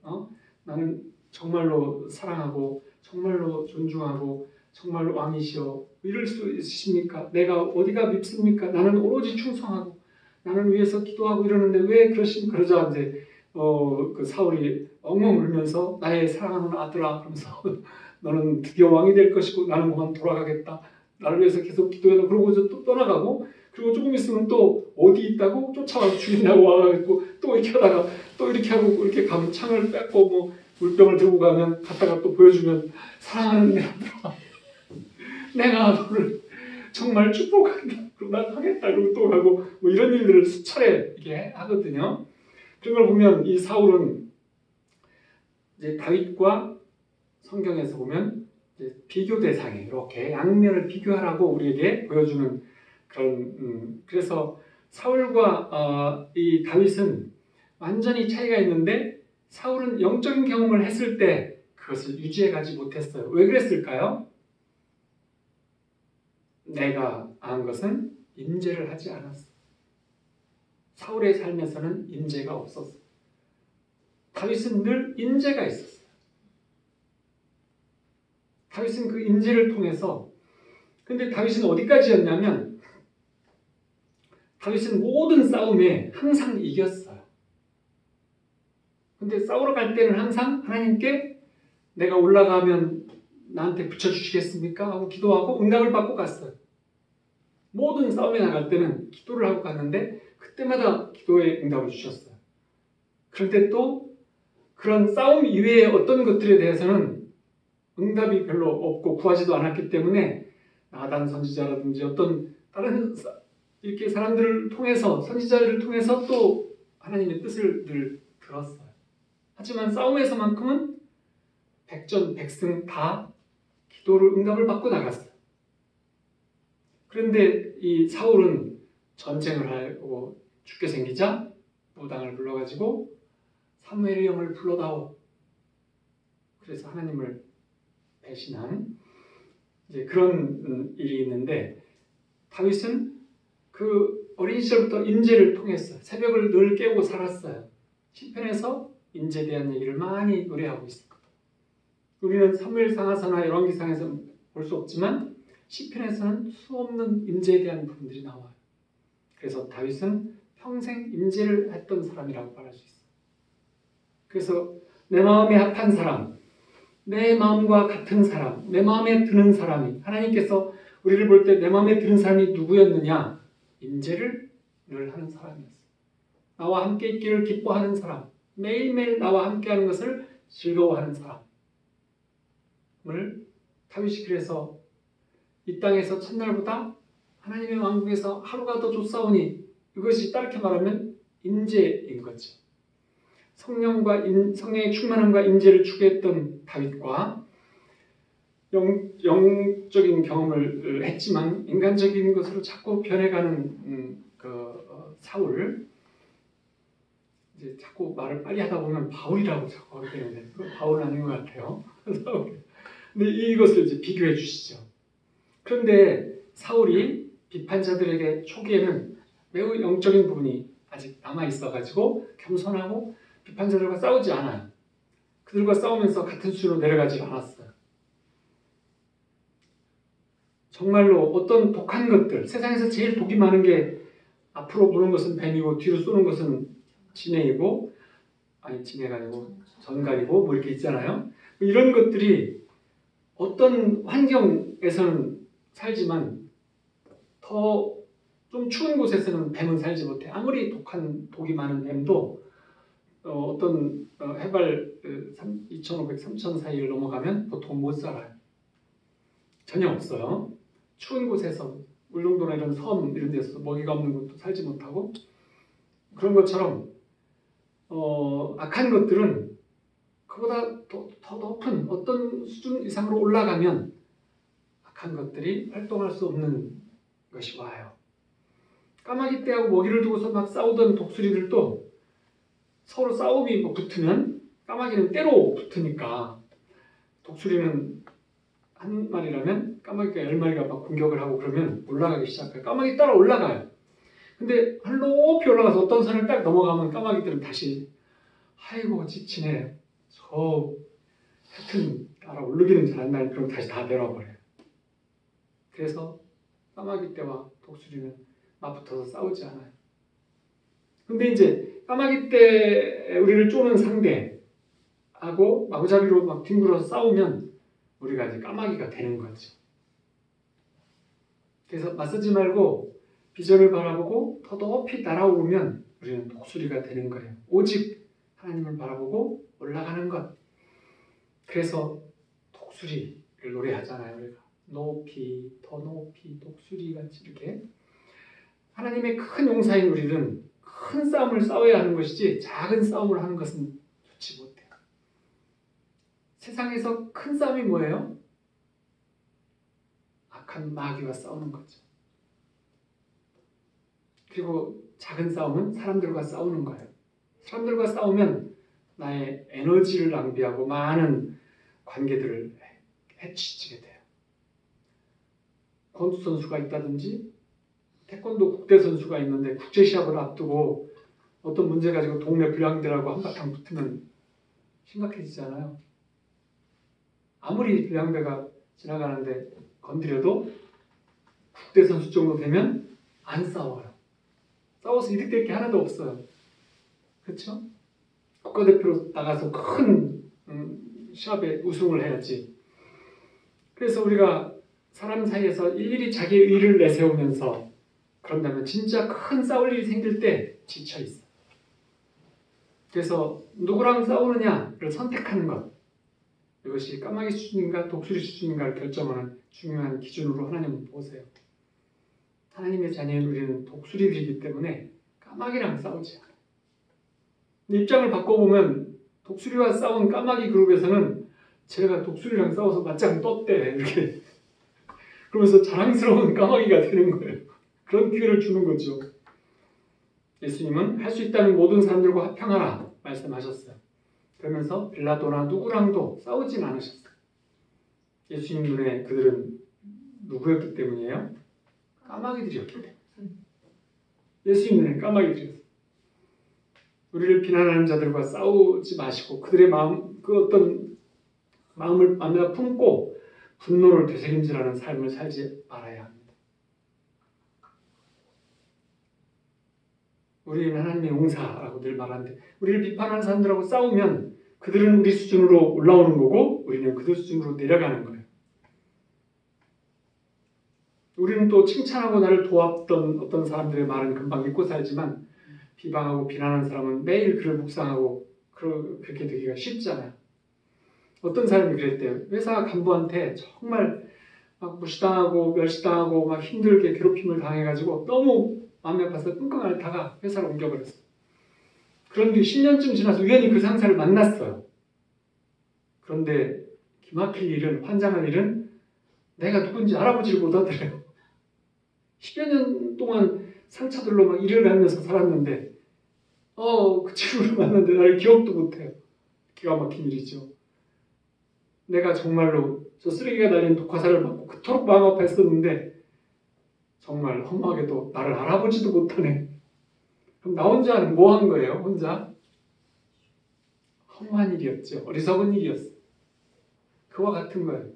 나는 정말로 사랑하고 정말로 존중하고 정말로 왕이시여 이럴 수 있으십니까? 내가 어디가 밉습니까? 나는 오로지 충성하고 나는 위해서 기도하고 이러는데 왜 그러십니까? 그러자 이제 그 사울이 엉엉 울면서 나의 사랑하는 아들아 그러면서 너는 드디어 왕이 될 것이고 나는 그만 돌아가겠다. 나를 위해서 계속 기도해라. 그러고 또 떠나가고 그리고 조금 있으면 또 어디 있다고 쫓아와서 죽인다고 와가지고 또 이렇게 하다가 또 이렇게 하고 이렇게 가면 창을 뺏고 뭐 물병을 들고 가면 갔다가 또 보여주면 사랑하는 내 아들아 내가 너를 정말 축복한다. 그럼 난 하겠다. 그러고 또 하고 뭐 이런 일들을 수차례 이렇게 하거든요. 그런 걸 보면 이 사울은 이제 다윗과 성경에서 보면 이제 비교 대상이에요. 이렇게 양면을 비교하라고 우리에게 보여주는 그런 그래서 사울과 이 다윗은 완전히 차이가 있는데 사울은 영적인 경험을 했을 때 그것을 유지해가지 못했어요. 왜 그랬을까요? 내가 안 것은 임재를 하지 않았어. 사울의 삶에서는 임재가 없었어. 다윗은 늘 임재가 있었어요. 다윗은 그 임재를 통해서 근데 다윗은 어디까지였냐면 다윗은 모든 싸움에 항상 이겼어요. 근데 싸우러 갈 때는 항상 하나님께 내가 올라가면 나한테 붙여주시겠습니까? 하고 기도하고 응답을 받고 갔어요. 모든 싸움에 나갈 때는 기도를 하고 갔는데 그때마다 기도에 응답을 주셨어요. 그런데 또 그런 싸움 이외의 어떤 것들에 대해서는 응답이 별로 없고 구하지도 않았기 때문에 나단 선지자라든지 어떤 다른 이렇게 사람들을 통해서 선지자들을 통해서 또 하나님의 뜻을 늘 들었어요. 하지만 싸움에서만큼은 백전백승 다 기도를 응답을 받고 나갔어요. 그런데 이 사울은 전쟁을 하고 죽게 생기자 무당을 불러가지고 사무엘의 영을 불러다오. 그래서 하나님을 배신한 이제 그런 일이 있는데 다윗은 그 어린 시절부터 임재를 통했어요. 새벽을 늘 깨우고 살았어요. 시편에서 임재에 대한 얘기를 많이 노래하고 있습니다. 우리는 사무엘상하서나 열왕기상에서 볼 수 없지만 시편에서는 수없는 임재에 대한 부분들이 나와요. 그래서 다윗은 평생 임재를 했던 사람이라고 말할 수 있어요. 그래서 내 마음에 합한 사람, 내 마음과 같은 사람, 내 마음에 드는 사람이 하나님께서 우리를 볼 때 내 마음에 드는 사람이 누구였느냐? 임재를 늘 하는 사람이었어요. 나와 함께 있기를 기뻐하는 사람, 매일매일 나와 함께하는 것을 즐거워하는 사람을 다윗이 그래서 이 땅에서 첫날보다 하나님의 왕국에서 하루가 더 좋사오니 이것이 따르게 말하면 임재인 거죠. 성령의 충만함과 임재를 추구했던 다윗과 영적인 경험을 했지만 인간적인 것으로 자꾸 변해가는 사울 이제 자꾸 말을 빨리 하다 보면 바울이라고 자꾸 하게 되는데 그 바울은 아닌 것 같아요. 근데 이것을 이제 비교해 주시죠. 그런데 사울이 비판자들에게 초기에는 매우 영적인 부분이 아직 남아 있어가지고 겸손하고 비판자들과 싸우지 않아요. 그들과 싸우면서 같은 수준으로 내려가지 않았어요. 정말로 어떤 독한 것들, 세상에서 제일 독이 많은 게 앞으로 보는 것은 뱀이고 뒤로 쏘는 것은 진해이고 아니 진해가 아니고 전갈이고 뭐 이렇게 있잖아요. 이런 것들이 어떤 환경에서는 살지만 더 좀 추운 곳에서는 뱀은 살지 못해. 아무리 독이 많은 뱀도 어떤 해발 2,500, 3,000 사이를 넘어가면 보통 못 살아요. 전혀 없어요. 추운 곳에서 울릉도나 이런 섬 이런 데서 먹이가 없는 곳도 살지 못하고 그런 것처럼 악한 것들은 그보다 더 높은 어떤 수준 이상으로 올라가면 악한 것들이 활동할 수 없는 것이 와요. 까마귀 떼하고 먹이를 두고서 막 싸우던 독수리들도 서로 싸움이 붙으면 까마귀는 떼로 붙으니까 독수리는 한 마리라면 까마귀가 10마리가 막 공격을 하고 그러면 올라가기 시작해요. 까마귀 따라 올라가요. 근데 높이 올라가서 어떤 선을 딱 넘어가면 까마귀들은 다시 아이고 지치네. 하여튼 따라 오르기는 잘한다. 그럼 다시 다 내려버려요. 그래서 까마귀 떼와 독수리는 맞붙어서 싸우지 않아요. 근데 이제 까마귀 떼 우리를 쪼는 상대하고 마구잡이로 막 뒹굴어서 싸우면 우리가 이제 까마귀가 되는 거죠. 그래서 맞서지 말고 비전을 바라보고 더 높이 날아오르면 우리는 독수리가 되는 거예요. 오직 하나님을 바라보고 올라가는 것. 그래서 독수리를 노래하잖아요. 우리가 높이 더 높이 독수리같이 이렇게 하나님의 큰 용사인 우리는 큰 싸움을 싸워야 하는 것이지 작은 싸움을 하는 것은 좋지 못해요. 세상에서 큰 싸움이 뭐예요? 악한 마귀와 싸우는 거죠. 그리고 작은 싸움은 사람들과 싸우는 거예요. 사람들과 싸우면 나의 에너지를 낭비하고 많은 관계들을 해치게 돼요. 권투 선수가 있다든지 태권도 국대 선수가 있는데 국제 시합을 앞두고 어떤 문제 가지고 동네 불량배라고 한바탕 붙으면 심각해지잖아요. 아무리 불량배가 지나가는데 건드려도 국대 선수 정도 되면 안 싸워요. 싸워서 이득될 게 하나도 없어요. 그렇죠? 국가대표로 나가서 큰 시합에 우승을 해야지. 그래서 우리가 사람 사이에서 일일이 자기의 의를 내세우면서 그런다면 진짜 큰 싸울 일이 생길 때 지쳐있어요. 그래서 누구랑 싸우느냐를 선택하는 것. 이것이 까마귀 수준인가 독수리 수준인가를 결정하는 중요한 기준으로 하나님은 보세요. 하나님의 자녀인 우리는 독수리들이기 때문에 까마귀랑 싸우지 않아요. 근데 입장을 바꿔보면 독수리와 싸운 까마귀 그룹에서는 제가 독수리랑 싸워서 맞짱 떴대 이렇게 그러면서 자랑스러운 까마귀가 되는 거예요. 그런 기회를 주는 거죠. 예수님은 할 수 있다는 모든 사람들과 화평하라 말씀하셨어요. 그러면서 빌라도나 누구랑도 싸우진 않으셨어요. 예수님 눈에 그들은 누구였기 때문이에요? 까마귀들이었기 때문에. 예수님 눈에 까마귀들이었어요. 우리를 비난하는 자들과 싸우지 마시고 그들의 마음, 그 어떤 마음을 마음에다 품고 분노를 되새김질하는 삶을 살지 말아야 합니다. 우리는 하나님의 용사라고 늘 말하는데 우리를 비판하는 사람들하고 싸우면 그들은 우리 수준으로 올라오는 거고 우리는 그들 수준으로 내려가는 거예요. 우리는 또 칭찬하고 나를 도왔던 어떤 사람들의 말은 금방 잊고 살지만 비방하고 비난하는 사람은 매일 그를 묵상하고 그렇게 되기가 쉽잖아요. 어떤 사람이 그랬대요. 회사 간부한테 정말 막 무시당하고 멸시당하고 막 힘들게 괴롭힘을 당해가지고 너무 마음이 아파서 끙끙 앓다가 회사를 옮겨버렸어요. 그런 뒤 10년쯤 지나서 우연히 그 상사를 만났어요. 그런데 기막힐 일은, 환장할 일은 내가 누군지 알아보지를 못하더래요. 10여 년 동안 상처들로 막 일을 가면서 살았는데 그 친구를 만났는데 나를 기억도 못해요. 기가 막힌 일이죠. 내가 정말로 저 쓰레기가 달린 독화살을 맞고 그토록 마음 아파했었는데 정말 허무하게도 나를 알아보지도 못하네. 그럼 나 혼자는 뭐 한 거예요? 혼자? 허무한 일이었죠. 어리석은 일이었어요. 그와 같은 거예요.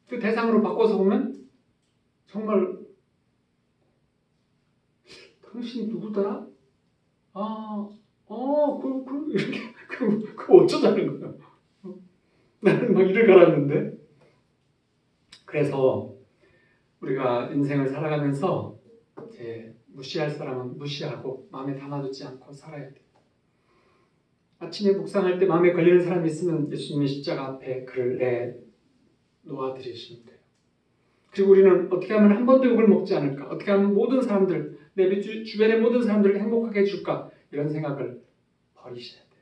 그 대상으로 바꿔서 보면 정말 당신이 누구더라? 이렇게 그거 어쩌자는 거예요. 나는 막 일을 갈았는데. 그래서 우리가 인생을 살아가면서 이제 무시할 사람은 무시하고 마음에 담아두지 않고 살아야 돼요. 아침에 묵상할 때 마음에 걸리는 사람이 있으면 예수님의 십자가 앞에 그를 놓아드리시면 돼요. 그리고 우리는 어떻게 하면 한 번도 욕을 먹지 않을까? 어떻게 하면 모든 사람들, 내 주변의 모든 사람들을 행복하게 해줄까? 이런 생각을 버리셔야 돼요.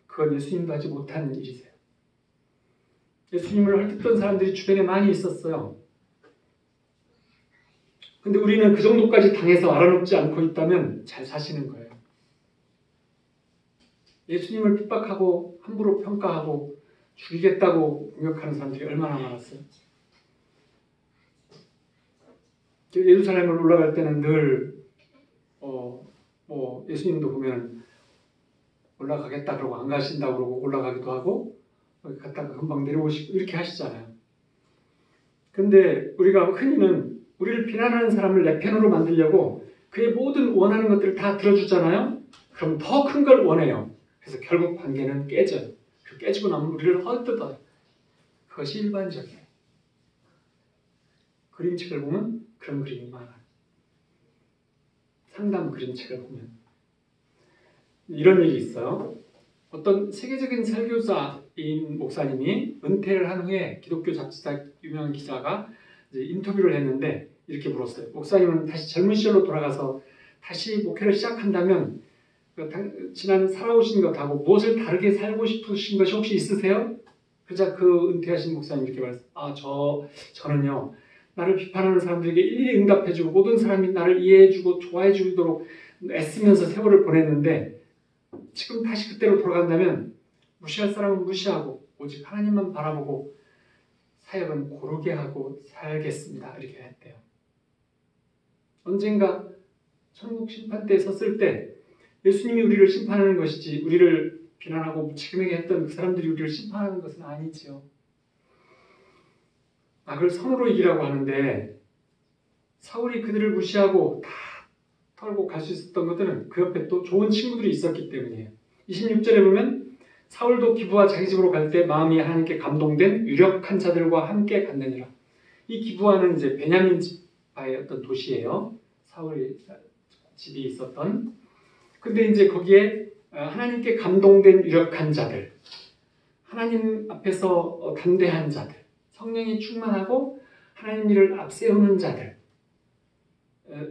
그건 예수님도 하지 못한 일이세요. 예수님을 헐뜯던 사람들이 주변에 많이 있었어요. 근데 우리는 그 정도까지 당해서 알아놓지 않고 있다면 잘 사시는 거예요. 예수님을 핍박하고 함부로 평가하고 죽이겠다고 공격하는 사람들이 얼마나 많았어요. 예루살렘을 올라갈 때는 늘 예수님도 보면 올라가겠다 그러고 안 가신다고 그러고 올라가기도 하고 갔다가 금방 내려오시고 이렇게 하시잖아요. 근데 우리가 흔히는 우리를 비난하는 사람을 내 편으로 만들려고 그의 모든 원하는 것들을 다 들어주잖아요. 그럼 더 큰 걸 원해요. 그래서 결국 관계는 깨져요. 깨지고 나면 우리를 헐뜯어요. 그것이 일반적이에요. 그림책을 보면 그런 그림이 많아요. 상담 그림책을 보면 이런 일이 있어요. 어떤 세계적인 설교사인 목사님이 은퇴를 한 후에 기독교 잡지사 유명한 기자가 이제 인터뷰를 했는데 이렇게 물었어요. 목사님은 다시 젊은 시절로 돌아가서 다시 목회를 시작한다면 지난 살아오신 것하고 무엇을 다르게 살고 싶으신 것이 혹시 있으세요? 그러자 그 은퇴하신 목사님 이렇게 말했어요. 저는요. 나를 비판하는 사람들에게 일일이 응답해주고 모든 사람이 나를 이해해주고 좋아해주도록 애쓰면서 세월을 보냈는데 지금 다시 그때로 돌아간다면 무시할 사람은 무시하고 오직 하나님만 바라보고 사역은 고르게 하고 살겠습니다. 이렇게 했대요. 언젠가 천국 심판대에 섰을 때 예수님이 우리를 심판하는 것이지 우리를 비난하고 무책임하게 했던 그 사람들이 우리를 심판하는 것은 아니지요. 악을 선으로 이기라고 하는데 사울이 그들을 무시하고 다 털고 갈 수 있었던 것들은 그 옆에 또 좋은 친구들이 있었기 때문이에요. 26절에 보면 사울도 기브와 자기 집으로 갈 때 마음이 하나님께 감동된 유력한 자들과 함께 갔느니라. 이 기브와는 이제 베냐민 지파의 어떤 도시예요. 사울의 집이 있었던. 근데 이제 거기에 하나님께 감동된 유력한 자들, 하나님 앞에서 담대한 자들, 성령이 충만하고 하나님 일을 앞세우는 자들,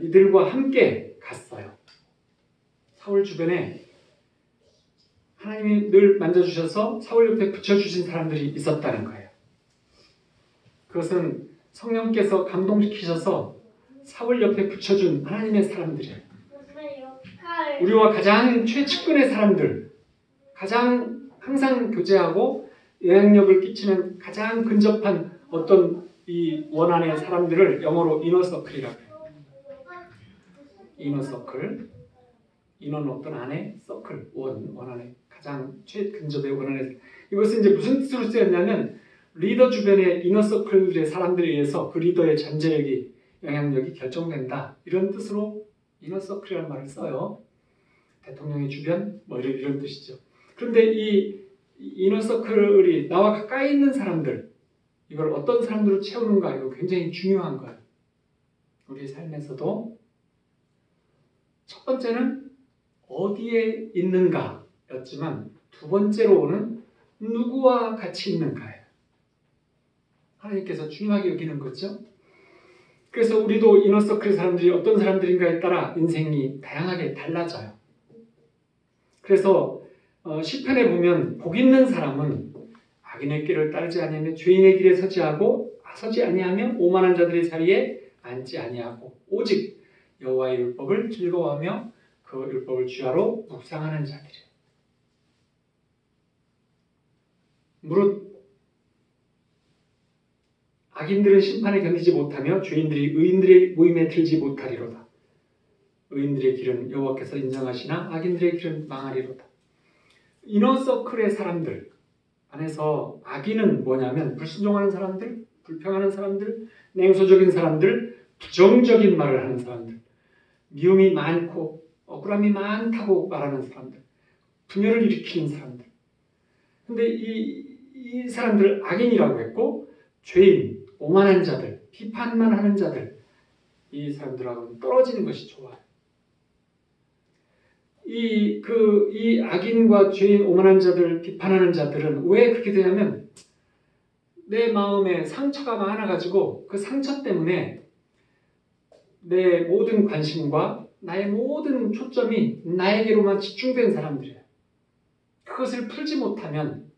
이들과 함께 갔어요. 사울 주변에 하나님이 늘 만져주셔서 사울 옆에 붙여주신 사람들이 있었다는 거예요. 그것은 성령께서 감동시키셔서 사울 옆에 붙여준 하나님의 사람들이에요. 우리와 가장 최측근의 사람들, 가장 항상 교제하고 영향력을 끼치는 가장 근접한 어떤 이 원안의 사람들을 영어로 이너서클이라고 해요. 이너서클. 인어는 어떤 안에 서클, 원 안에 가장 최근접의 원 안에. 이것은 이제 무슨 뜻으로 쓰였냐면 리더 주변의 이너서클의 사람들에 의해서 그 리더의 잠재력이 영향력이 결정된다. 이런 뜻으로 이너서클이라는 말을 써요. 대통령의 주변 뭐 이런 뜻이죠. 그런데 이 이너서클이 나와 가까이 있는 사람들, 이걸 어떤 사람들로 채우는가, 이거 굉장히 중요한 거예요. 우리 삶에서도 첫 번째는 어디에 있는가였지만 두 번째로는 누구와 같이 있는가예요. 하나님께서 중요하게 여기는 거죠. 그래서 우리도 이너서클 사람들이 어떤 사람들인가에 따라 인생이 다양하게 달라져요. 그래서 시편에 보면 복 있는 사람은 악인의 길을 따르지 아니하며 죄인의 길에 서지 아니하며 오만한 자들의 자리에 앉지 아니하고 오직 여호와의 율법을 즐거워하며 그 율법을 주야로 묵상하는 자들이에요. 무릇 악인들은 심판에 견디지 못하며 죄인들이 의인들의 모임에 들지 못하리로다. 의인들의 길은 여호와께서 인정하시나 악인들의 길은 망하리로다. 이너서클의 사람들 안에서 악인은 뭐냐면 불순종하는 사람들, 불평하는 사람들, 냉소적인 사람들, 부정적인 말을 하는 사람들, 미움이 많고 억울함이 많다고 말하는 사람들, 분열을 일으키는 사람들. 근데 이 사람들을 악인이라고 했고 죄인, 오만한 자들, 비판만 하는 자들, 이 사람들하고는 떨어지는 것이 좋아요. 이 악인과 죄인, 오만한 자들, 비판하는 자들은 왜 그렇게 되냐면 내 마음에 상처가 많아가지고 그 상처 때문에 내 모든 관심과 나의 모든 초점이 나에게로만 집중된 사람들이에요. 그것을 풀지 못하면,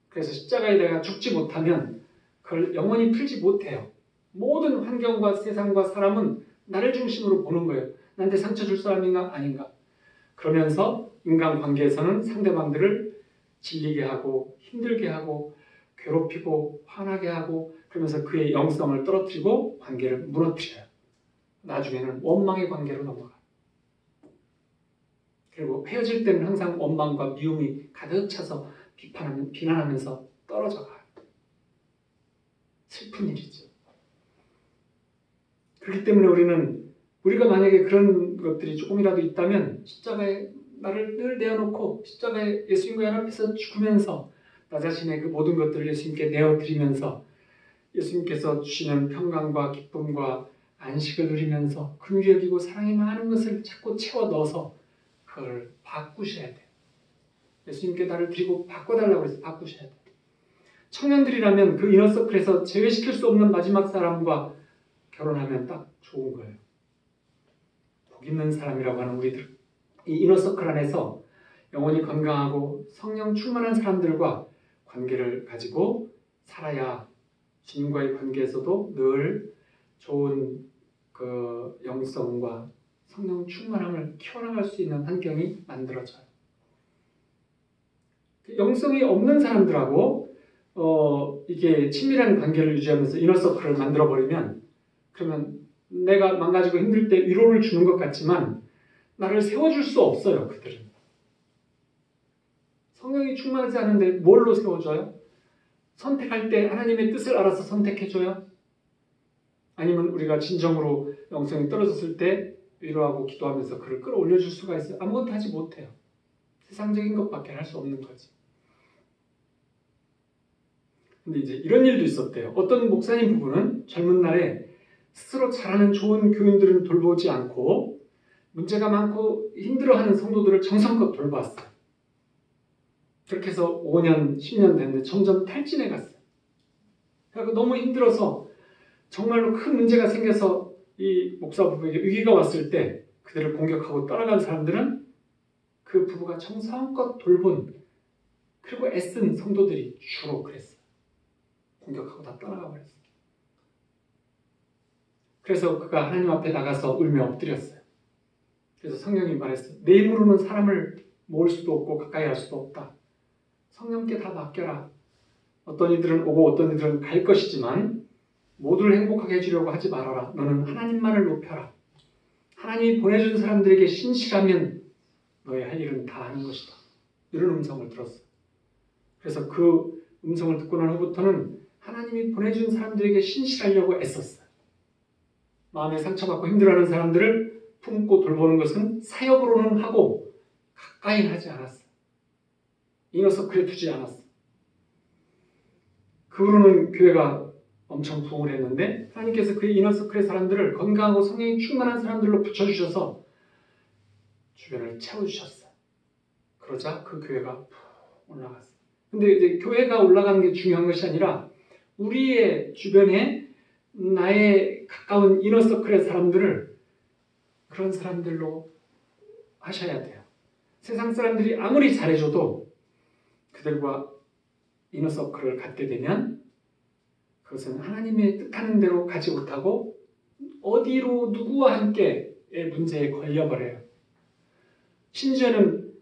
그래서 십자가에 내가 죽지 못하면 그걸 영원히 풀지 못해요. 모든 환경과 세상과 사람은 나를 중심으로 보는 거예요. 나한테 상처 줄 사람인가 아닌가. 그러면서 인간관계에서는 상대방들을 질리게 하고 힘들게 하고 괴롭히고 화나게 하고, 그러면서 그의 영성을 떨어뜨리고 관계를 무너뜨려요. 나중에는 원망의 관계로 넘어가요. 그리고 헤어질 때는 항상 원망과 미움이 가득 차서 비난하면서 떨어져 가요. 슬픈 일이죠. 그렇기 때문에 우리가 만약에 그런 것들이 조금이라도 있다면 십자가에 나를 늘 내어놓고 십자가에 예수님과 연합해서 죽으면서 나 자신의 그 모든 것들을 예수님께 내어드리면서 예수님께서 주시는 평강과 기쁨과 안식을 누리면서 긍휼히 여기고 사랑이 많은 것을 자꾸 채워 넣어서 그걸 바꾸셔야 돼요. 예수님께 나를 드리고 바꿔달라고 해서 바꾸셔야 돼요. 청년들이라면 그 이너서클에서 제외시킬 수 없는 마지막 사람과 결혼하면 딱 좋은 거예요. 복 있는 사람이라고 하는 우리들, 이 이너서클 안에서 영혼이 건강하고 성령 충만한 사람들과 관계를 가지고 살아야 주님과의 관계에서도 늘 좋은 그 영성과 성령 충만함을 키워나갈 수 있는 환경이 만들어져요. 영성이 없는 사람들하고 이게 친밀한 관계를 유지하면서 이너서클을 만들어버리면, 그러면 내가 망가지고 힘들 때 위로를 주는 것 같지만 나를 세워줄 수 없어요. 그들은 성령이 충만하지 않은데 뭘로 세워줘요? 선택할 때 하나님의 뜻을 알아서 선택해줘요? 아니면 우리가 진정으로 영성이 떨어졌을 때 위로하고 기도하면서 그를 끌어올려줄 수가 있어요? 아무것도 하지 못해요. 세상적인 것밖에 할 수 없는 거지. 근데 이제 이런 일도 있었대요. 어떤 목사님 부부는 젊은 날에 스스로 잘하는 좋은 교인들은 돌보지 않고 문제가 많고 힘들어하는 성도들을 정성껏 돌봤어요. 그렇게 해서 5년, 10년 됐는데 점점 탈진해 갔어요. 그래서 너무 힘들어서 정말로 큰 문제가 생겨서 이 목사 부부에게 위기가 왔을 때 그들을 공격하고 떠나간 사람들은 그 부부가 정성껏 돌본 그리고 애쓴 성도들이 주로 그랬어요. 공격하고 다 떠나가 버렸어요. 그래서 그가 하나님 앞에 나가서 울며 엎드렸어요. 그래서 성령이 말했어요. 내 힘으로는 사람을 모을 수도 없고 가까이 할 수도 없다. 성령께 다 맡겨라. 어떤 이들은 오고 어떤 이들은 갈 것이지만 모두를 행복하게 해주려고 하지 말아라. 너는 하나님만을 높여라. 하나님이 보내준 사람들에게 신실하면 너의 할 일은 다 하는 것이다. 이런 음성을 들었어요. 그래서 그 음성을 듣고 난 후부터는 하나님이 보내준 사람들에게 신실하려고 애썼어요. 마음에 상처받고 힘들어하는 사람들을 품고 돌보는 것은 사역으로는 하고 가까이는 하지 않았어요. 이너서클에 두지 않았어요. 그 후로는 교회가 엄청 부흥을 했는데 하나님께서 그 이너서클의 사람들을 건강하고 성령이 충만한 사람들로 붙여주셔서 주변을 채워주셨어요. 그러자 그 교회가 올라갔어요. 근데 이제 교회가 올라가는 게 중요한 것이 아니라 우리의 주변에 나의 가까운 이너서클의 사람들을 그런 사람들로 하셔야 돼요. 세상 사람들이 아무리 잘해줘도 그들과 이너서클을 갖게 되면 그것은 하나님의 뜻하는 대로 가지 못하고 어디로 누구와 함께의 문제에 걸려버려요. 심지어는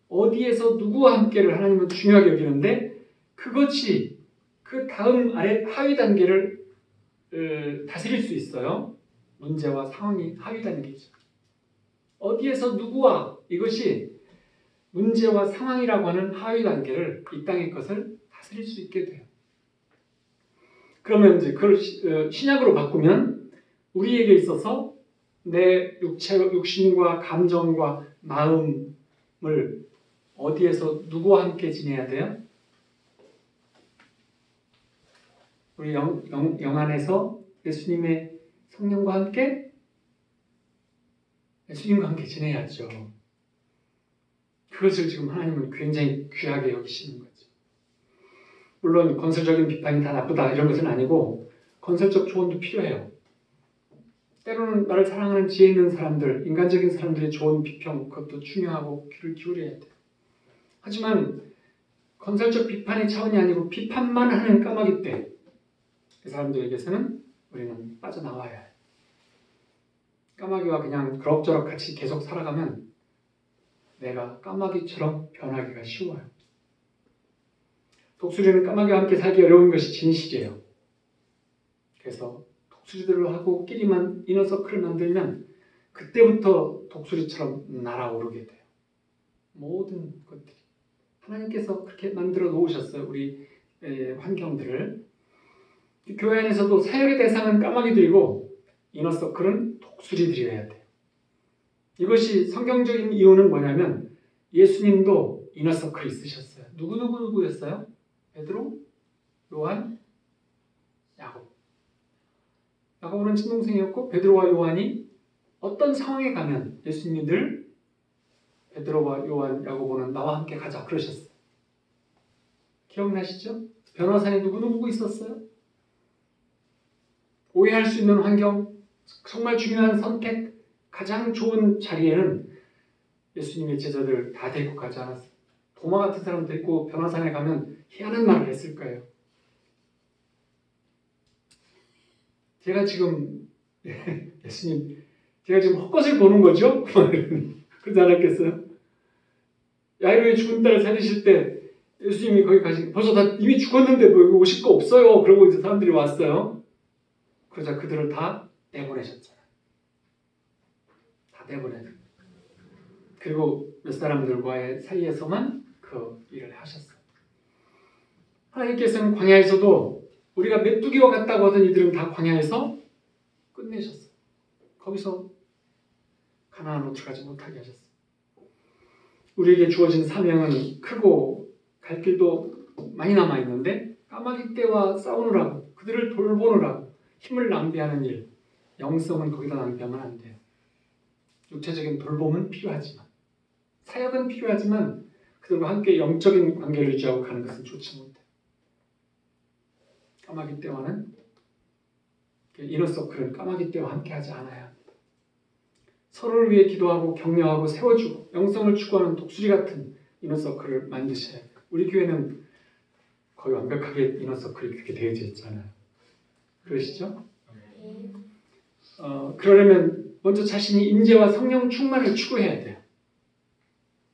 어디에서 누구와 함께를 하나님은 중요하게 여기는데 그것이 그 다음 아래 하위 단계를 다스릴 수 있어요. 문제와 상황이 하위 단계죠. 어디에서 누구와, 이것이 문제와 상황이라고 하는 하위 단계를 이 땅의 것을 다스릴 수 있게 돼요. 그러면 이제 그걸 신약으로 바꾸면 우리에게 있어서 내 육신과 감정과 마음을 어디에서 누구와 함께 지내야 돼요? 우리 영 안에서 예수님의 성령과 함께 예수님과 함께 지내야죠. 그것을 지금 하나님은 굉장히 귀하게 여기시는 거죠. 물론 건설적인 비판이 다 나쁘다 이런 것은 아니고 건설적 조언도 필요해요. 때로는 나를 사랑하는 지혜 있는 사람들, 인간적인 사람들의 좋은 비평 그것도 중요하고 귀를 기울여야 돼요. 하지만 건설적 비판의 차원이 아니고 비판만 하는 까마귀 때 그 사람들에게서는 우리는 빠져나와야 해요. 까마귀와 그냥 그럭저럭 같이 계속 살아가면 내가 까마귀처럼 변하기가 쉬워요. 독수리는 까마귀와 함께 살기 어려운 것이 진실이에요. 그래서 독수리들하고 끼리만 이너서클을 만들면 그때부터 독수리처럼 날아오르게 돼요. 모든 것들이 하나님께서 그렇게 만들어 놓으셨어요. 우리 환경들을. 교회 안에서도 사역의 대상은 까마귀들이고 이너서클은 독수리들이어야 돼요. 이것이 성경적인 이유는 뭐냐면 예수님도 이너서클 있으셨어요. 누구였어요? 베드로, 요한, 야곱. 야곱은 친동생이었고 베드로와 요한이 어떤 상황에 가면 예수님이 늘 베드로와 요한, 야고보는 나와 함께 가자 그러셨어요. 기억나시죠? 변호사에 누구 있었어요? 오해할 수 있는 환경, 정말 중요한 선택, 가장 좋은 자리에는 예수님의 제자들 다 데리고 가지 않았어요. 도마 같은 사람 데리고 변호사에 가면 희한한 말을 했을 거예요. 제가 지금 예수님, 제가 지금 헛것을 보는 거죠? 그러지 않았겠어요? 야이로의 죽은 딸을 살리실 때 예수님이 거기 가신 벌써 다 이미 죽었는데 뭐 여기 오실 거 없어요. 그러고 이제 사람들이 왔어요. 그러자 그들을 다 내보내셨잖아요. 다 내보내요. 그리고 몇 사람들과의 사이에서만 그 일을 하셨어요. 하나님께서는 광야에서도 우리가 메뚜기와 같다고 하던 이들은 다 광야에서 끝내셨어요. 거기서 가나안으로 들어가지 못하게 하셨어요. 우리에게 주어진 사명은 크고 갈 길도 많이 남아있는데 까마귀 떼와 싸우느라고 그들을 돌보느라고 힘을 낭비하는 일, 영성은 거기다 낭비하면 안 돼요. 육체적인 돌봄은 필요하지만 사역은 필요하지만 그들과 함께 영적인 관계를 유지하고 가는 것은 좋지 못해요. 까마귀 떼와는 이너서클은 까마귀 떼와 함께하지 않아야 합니다. 서로를 위해 기도하고 격려하고 세워주고 영성을 추구하는 독수리 같은 이너서클을 만드셔야 돼요. 우리 교회는 거의 완벽하게 이너서클이 그렇게 되어져 있잖아요. 그러시죠? 그러려면 먼저 자신이 인재와 성령 충만을 추구해야 돼요.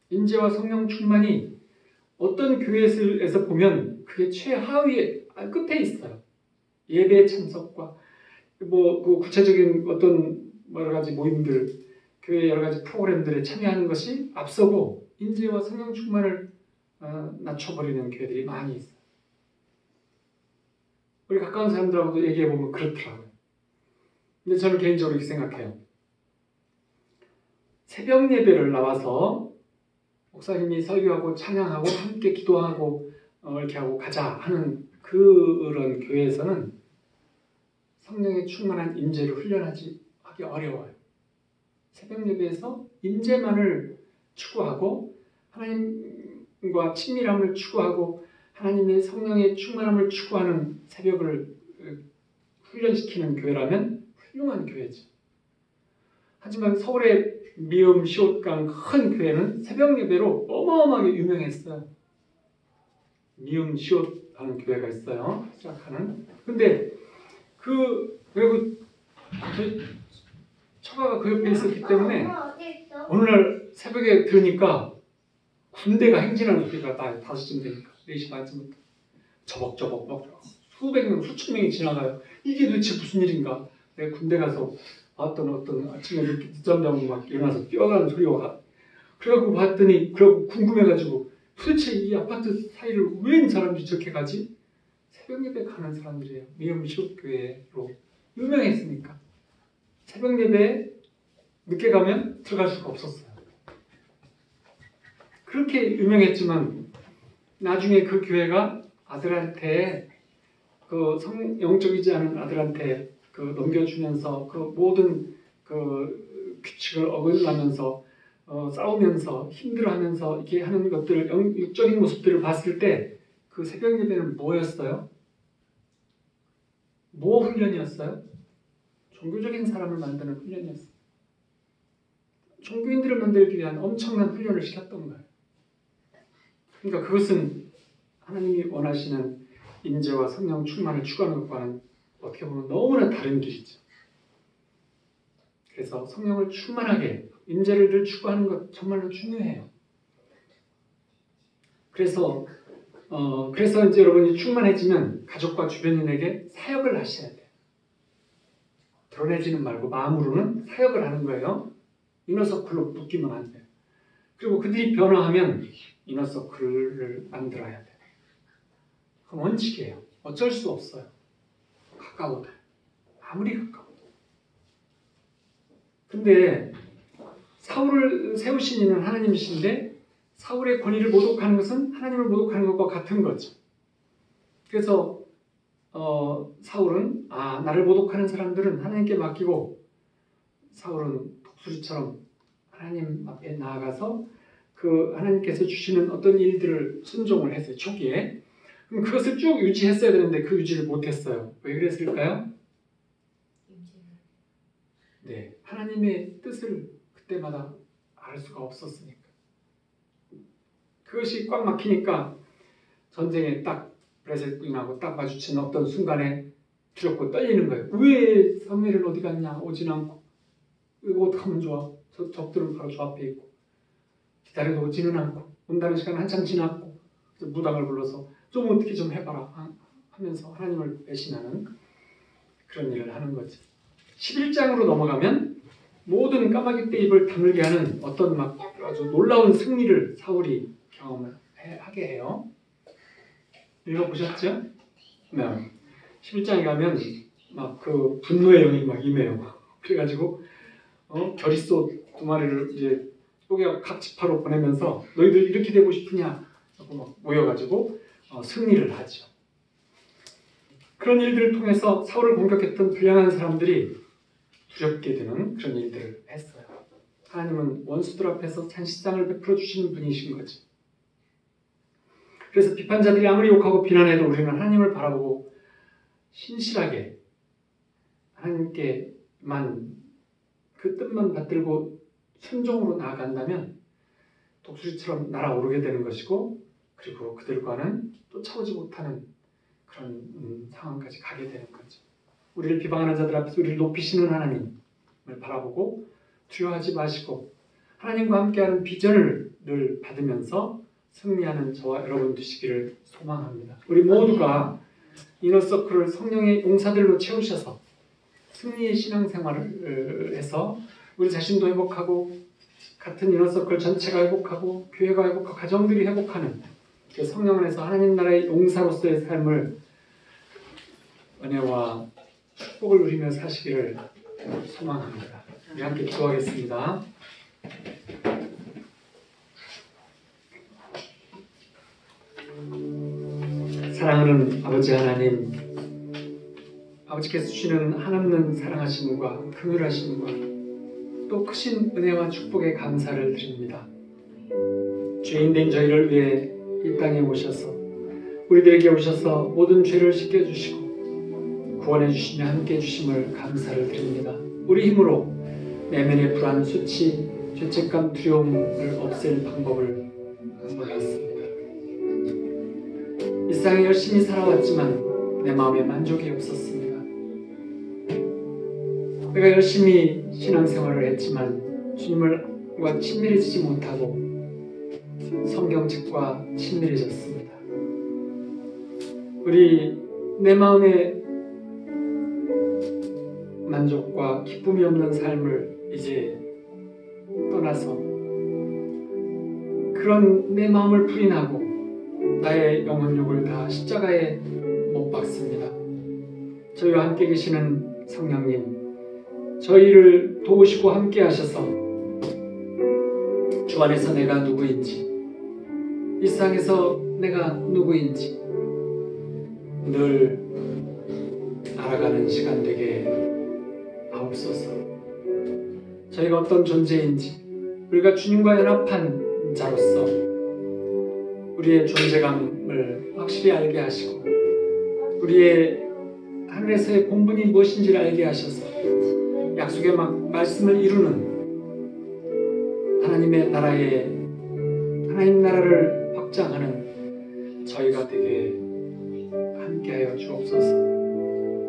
인재와 성령 충만이 어떤 교회에서 보면 그게 최하위에 끝에 있어요. 예배 참석과 그 구체적인 어떤 여러 가지 모임들, 교회 여러 가지 프로그램들에 참여하는 것이 앞서고 인재와 성령 충만을 낮춰버리는 교회들이 많이 있어요. 우리 가까운 사람들하고도 얘기해보면 그렇더라고요. 근데 저는 개인적으로 이렇게 생각해요. 새벽 예배를 나와서 목사님이 설교하고 찬양하고 함께 기도하고 이렇게 하고 가자 하는 그런 교회에서는 성령의 충만한 인재를 하기 어려워요. 새벽 예배에서 인재만을 추구하고 하나님과 친밀함을 추구하고 하나님의 성령의 충만함을 추구하는 새벽을 훈련시키는 교회라면 훌륭한 교회죠. 하지만 서울의 미음, 시옷강 큰 교회는 새벽 예배로 어마어마하게 유명했어요. 미음, 시옷 하는 교회가 있어요. 시작하는. 근데 그리고 저희 처가가 그 옆에 있었기 때문에 어느 날 새벽에 들으니까 군대가 행진하는 소리가 나 5시쯤 되니까 4시 반쯤부터 저벅저벅 막 수백 명, 수천 명이 지나가요. 이게 도대체 무슨 일인가? 내가 군대 가서 봤던 어떤 아침에 이렇게 늦잠 자고 막 일어나서 뛰어가는 소리가 그래갖고 봤더니 그래갖고 궁금해가지고 도대체 이 아파트 사이를 왜 사람들이 저렇게 가지? 새벽 예배 가는 사람들이에요. 미음 시옷교회로 유명했으니까 새벽 예배 늦게 가면 들어갈 수가 없었어요. 그렇게 유명했지만 나중에 그 교회가 아들한테 그 영적이지 않은 아들한테 그 넘겨주면서 그 모든 그 규칙을 어긋나면서 싸우면서 힘들어하면서 이렇게 하는 것들을 육적인 모습들을 봤을 때 그 새벽 예배는 뭐였어요? 뭐 훈련이었어요? 종교적인 사람을 만드는 훈련이었어요. 종교인들을 만들기 위한 엄청난 훈련을 시켰던 거예요. 그러니까 그것은 하나님이 원하시는 인재와 성령 충만을 추구하는 것과는 어떻게 보면 너무나 다른 길이죠. 그래서 성령을 충만하게 인재를 늘 추구하는 것 정말로 중요해요. 그래서 이제 여러분이 충만해지면 가족과 주변인에게 사역을 하셔야 돼요. 드러내지는 말고 마음으로는 사역을 하는 거예요. 이너서클로 묶이면 안 돼요. 그리고 그들이 변화하면 이너서클을 만들어야 돼요. 그건 원칙이에요. 어쩔 수 없어요. 가까워도. 아무리 가까워도. 근데 사울을 세우신 이는 하나님이신데 사울의 권위를 모독하는 것은 하나님을 모독하는 것과 같은 거죠. 그래서 사울은 나를 모독하는 사람들은 하나님께 맡기고 사울은 독수리처럼 하나님 앞에 나아가서 그 하나님께서 주시는 어떤 일들을 순종을 했어요. 초기에. 그럼 그것을 쭉 유지했어야 되는데 그 유지를 못했어요. 왜 그랬을까요? 네, 하나님의 뜻을 그때마다 알 수가 없었으니까. 그것이 꽉 막히니까 전쟁에 딱 브레셋 군인하고 딱 마주치는 어떤 순간에 두렵고 떨리는 거예요. 왜 사무엘은 어디 갔냐? 오진 않고. 이거 어떡하면 좋아? 적들은 바로 저 앞에 있고. 기다려도 오지는 않고. 온다는 시간은 한참 지났고. 무당을 불러서 좀 어떻게 좀 해봐라 하면서 하나님을 배신하는 그런 일을 하는 거지. 11장으로 넘어가면 모든 까마귀 떼 입을 다물게 하는 어떤 막 아주 놀라운 승리를 사울이 경험하게 해요. 읽어보셨죠? 네. 11장에 가면 막 그 분노의 영이 막 임해요. 그래가지고 겨릿소 2마리를 이제 쪼개 각 지파로 보내면서 너희들 이렇게 되고 싶으냐 하고 막 모여가지고 승리를 하죠. 그런 일들을 통해서 사울을 공격했던 불량한 사람들이 두렵게 되는 그런 일들을 했어요. 하나님은 원수들 앞에서 잔시상을 베풀어 주시는 분이신 거지. 그래서 비판자들이 아무리 욕하고 비난해도 우리는 하나님을 바라보고 신실하게 하나님께만 그 뜻만 받들고 순종으로 나아간다면 독수리처럼 날아오르게 되는 것이고, 그리고 그들과는 쫓아오지 못하는 그런 상황까지 가게 되는 거죠. 우리를 비방하는 자들 앞에서 우리를 높이시는 하나님을 바라보고 두려워하지 마시고 하나님과 함께하는 비전을 늘 받으면서 승리하는 저와 여러분 되시기를 소망합니다. 우리 모두가 이너서클을 성령의 용사들로 채우셔서 승리의 신앙생활을 해서 우리 자신도 회복하고 같은 이너서클 전체가 회복하고 교회가 회복하고 가정들이 회복하는 그 성령 안에서 하나님 나라의 용사로서의 삶을 은혜와 축복을 누리며 사시기를 소망합니다. 우리 함께 기도하겠습니다. 사랑하는 아버지 하나님, 아버지께서 주시는 한없는 사랑하심과 긍휼하심과 또 크신 은혜와 축복에 감사를 드립니다. 죄인된 저희를 위해 이 땅에 오셔서 우리들에게 오셔서 모든 죄를 씻겨주시고 구원해 주시며 함께 해주심을 감사를 드립니다. 우리 힘으로 내면의 불안, 수치, 죄책감, 두려움을 없앨 방법을 몰랐습니다. 일상에 열심히 살아왔지만 내 마음에 만족이 없었습니다. 내가 열심히 신앙생활을 했지만 주님과 친밀해지지 못하고 성경책과 친밀해졌습니다. 우리 내 마음에 만족과 기쁨이 없는 삶을 이제 떠나서 그런 내 마음을 부인하고 나의 영혼욕을 다 십자가에 못 박습니다. 저희와 함께 계시는 성령님, 저희를 도우시고 함께 하셔서 주 안에서 내가 누구인지, 이 세상에서 내가 누구인지 늘 알아가는 시간 되게 하옵소서. 저희가 어떤 존재인지, 우리가 주님과 연합한 자로서 우리의 존재감을 확실히 알게 하시고 우리의 하늘에서의 본분이 무엇인지를 알게 하셔서 약속의 말씀을 이루는 하나님 나라를 확장하는 저희가 되게 함께하여 주옵소서.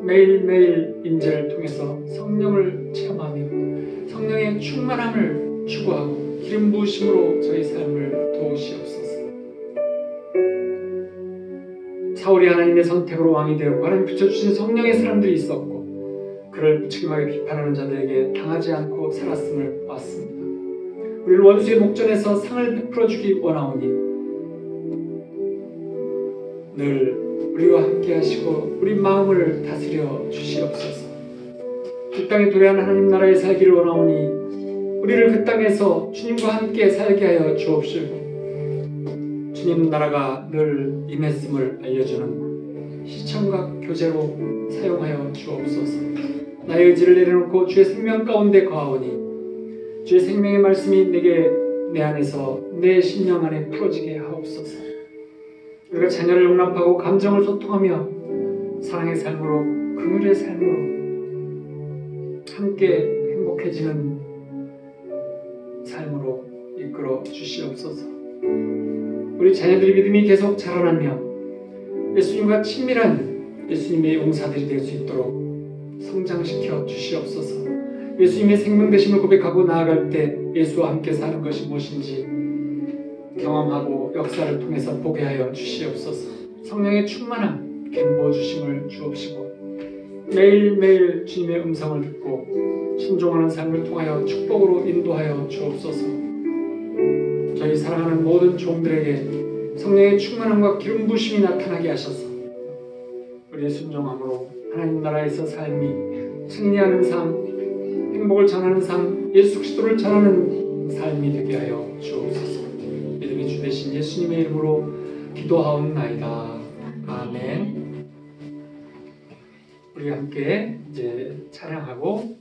매일매일 임재를 통해서 성령을 체험하며 성령의 충만함을 추구하고 기름 부으심으로 저희 삶을 도우시옵소서. 사울이 하나님의 선택으로 왕이 되었고 하나님 붙여주신 성령의 사람들이 있었고 그를 무책임하게 비판하는 자들에게 당하지 않고 살았음을 봤습니다. 우리를 원수의 목전에서 상을 베풀어주기 원하오니 늘 우리와 함께 하시고 우리 마음을 다스려 주시옵소서. 이 땅에 도래한 하나님 나라에 살기를 원하오니 우리를 그 땅에서 주님과 함께 살게 하여 주옵시고 주님 나라가 늘 임했음을 알려주는 시청각 교재로 사용하여 주옵소서. 나의 의지를 내려놓고 주의 생명 가운데 거하오니 주의 생명의 말씀이 내 안에서 내 심령 안에 풀어지게 하옵소서. 우리가 자녀를 용납하고 감정을 소통하며 사랑의 삶으로 긍휼의 삶으로 함께 행복해지는 삶으로 이끌어 주시옵소서. 우리 자녀들의 믿음이 계속 자라나며 예수님과 친밀한 예수님의 용사들이 될 수 있도록 성장시켜 주시옵소서. 예수님의 생명 되심을 고백하고 나아갈 때 예수와 함께 사는 것이 무엇인지 경험하고 역사를 통해서 보게 하여 주시옵소서. 성령의 충만함 견보 주심을 주옵시고 매일매일 주님의 음성을 듣고 순종하는 삶을 통하여 축복으로 인도하여 주옵소서. 저희 사랑하는 모든 종들에게 성령의 충만함과 기름 부심이 나타나게 하셔서 우리의 순종함으로 하나님 나라에서 삶이 승리하는 삶, 행복을 전하는 삶, 예수 그리스도를 전하는 삶이 되게 하여 주옵소서. 믿음의 주 되신 예수님의 이름으로 기도하옵나이다. 아멘. 우리 함께 이제 찬양하고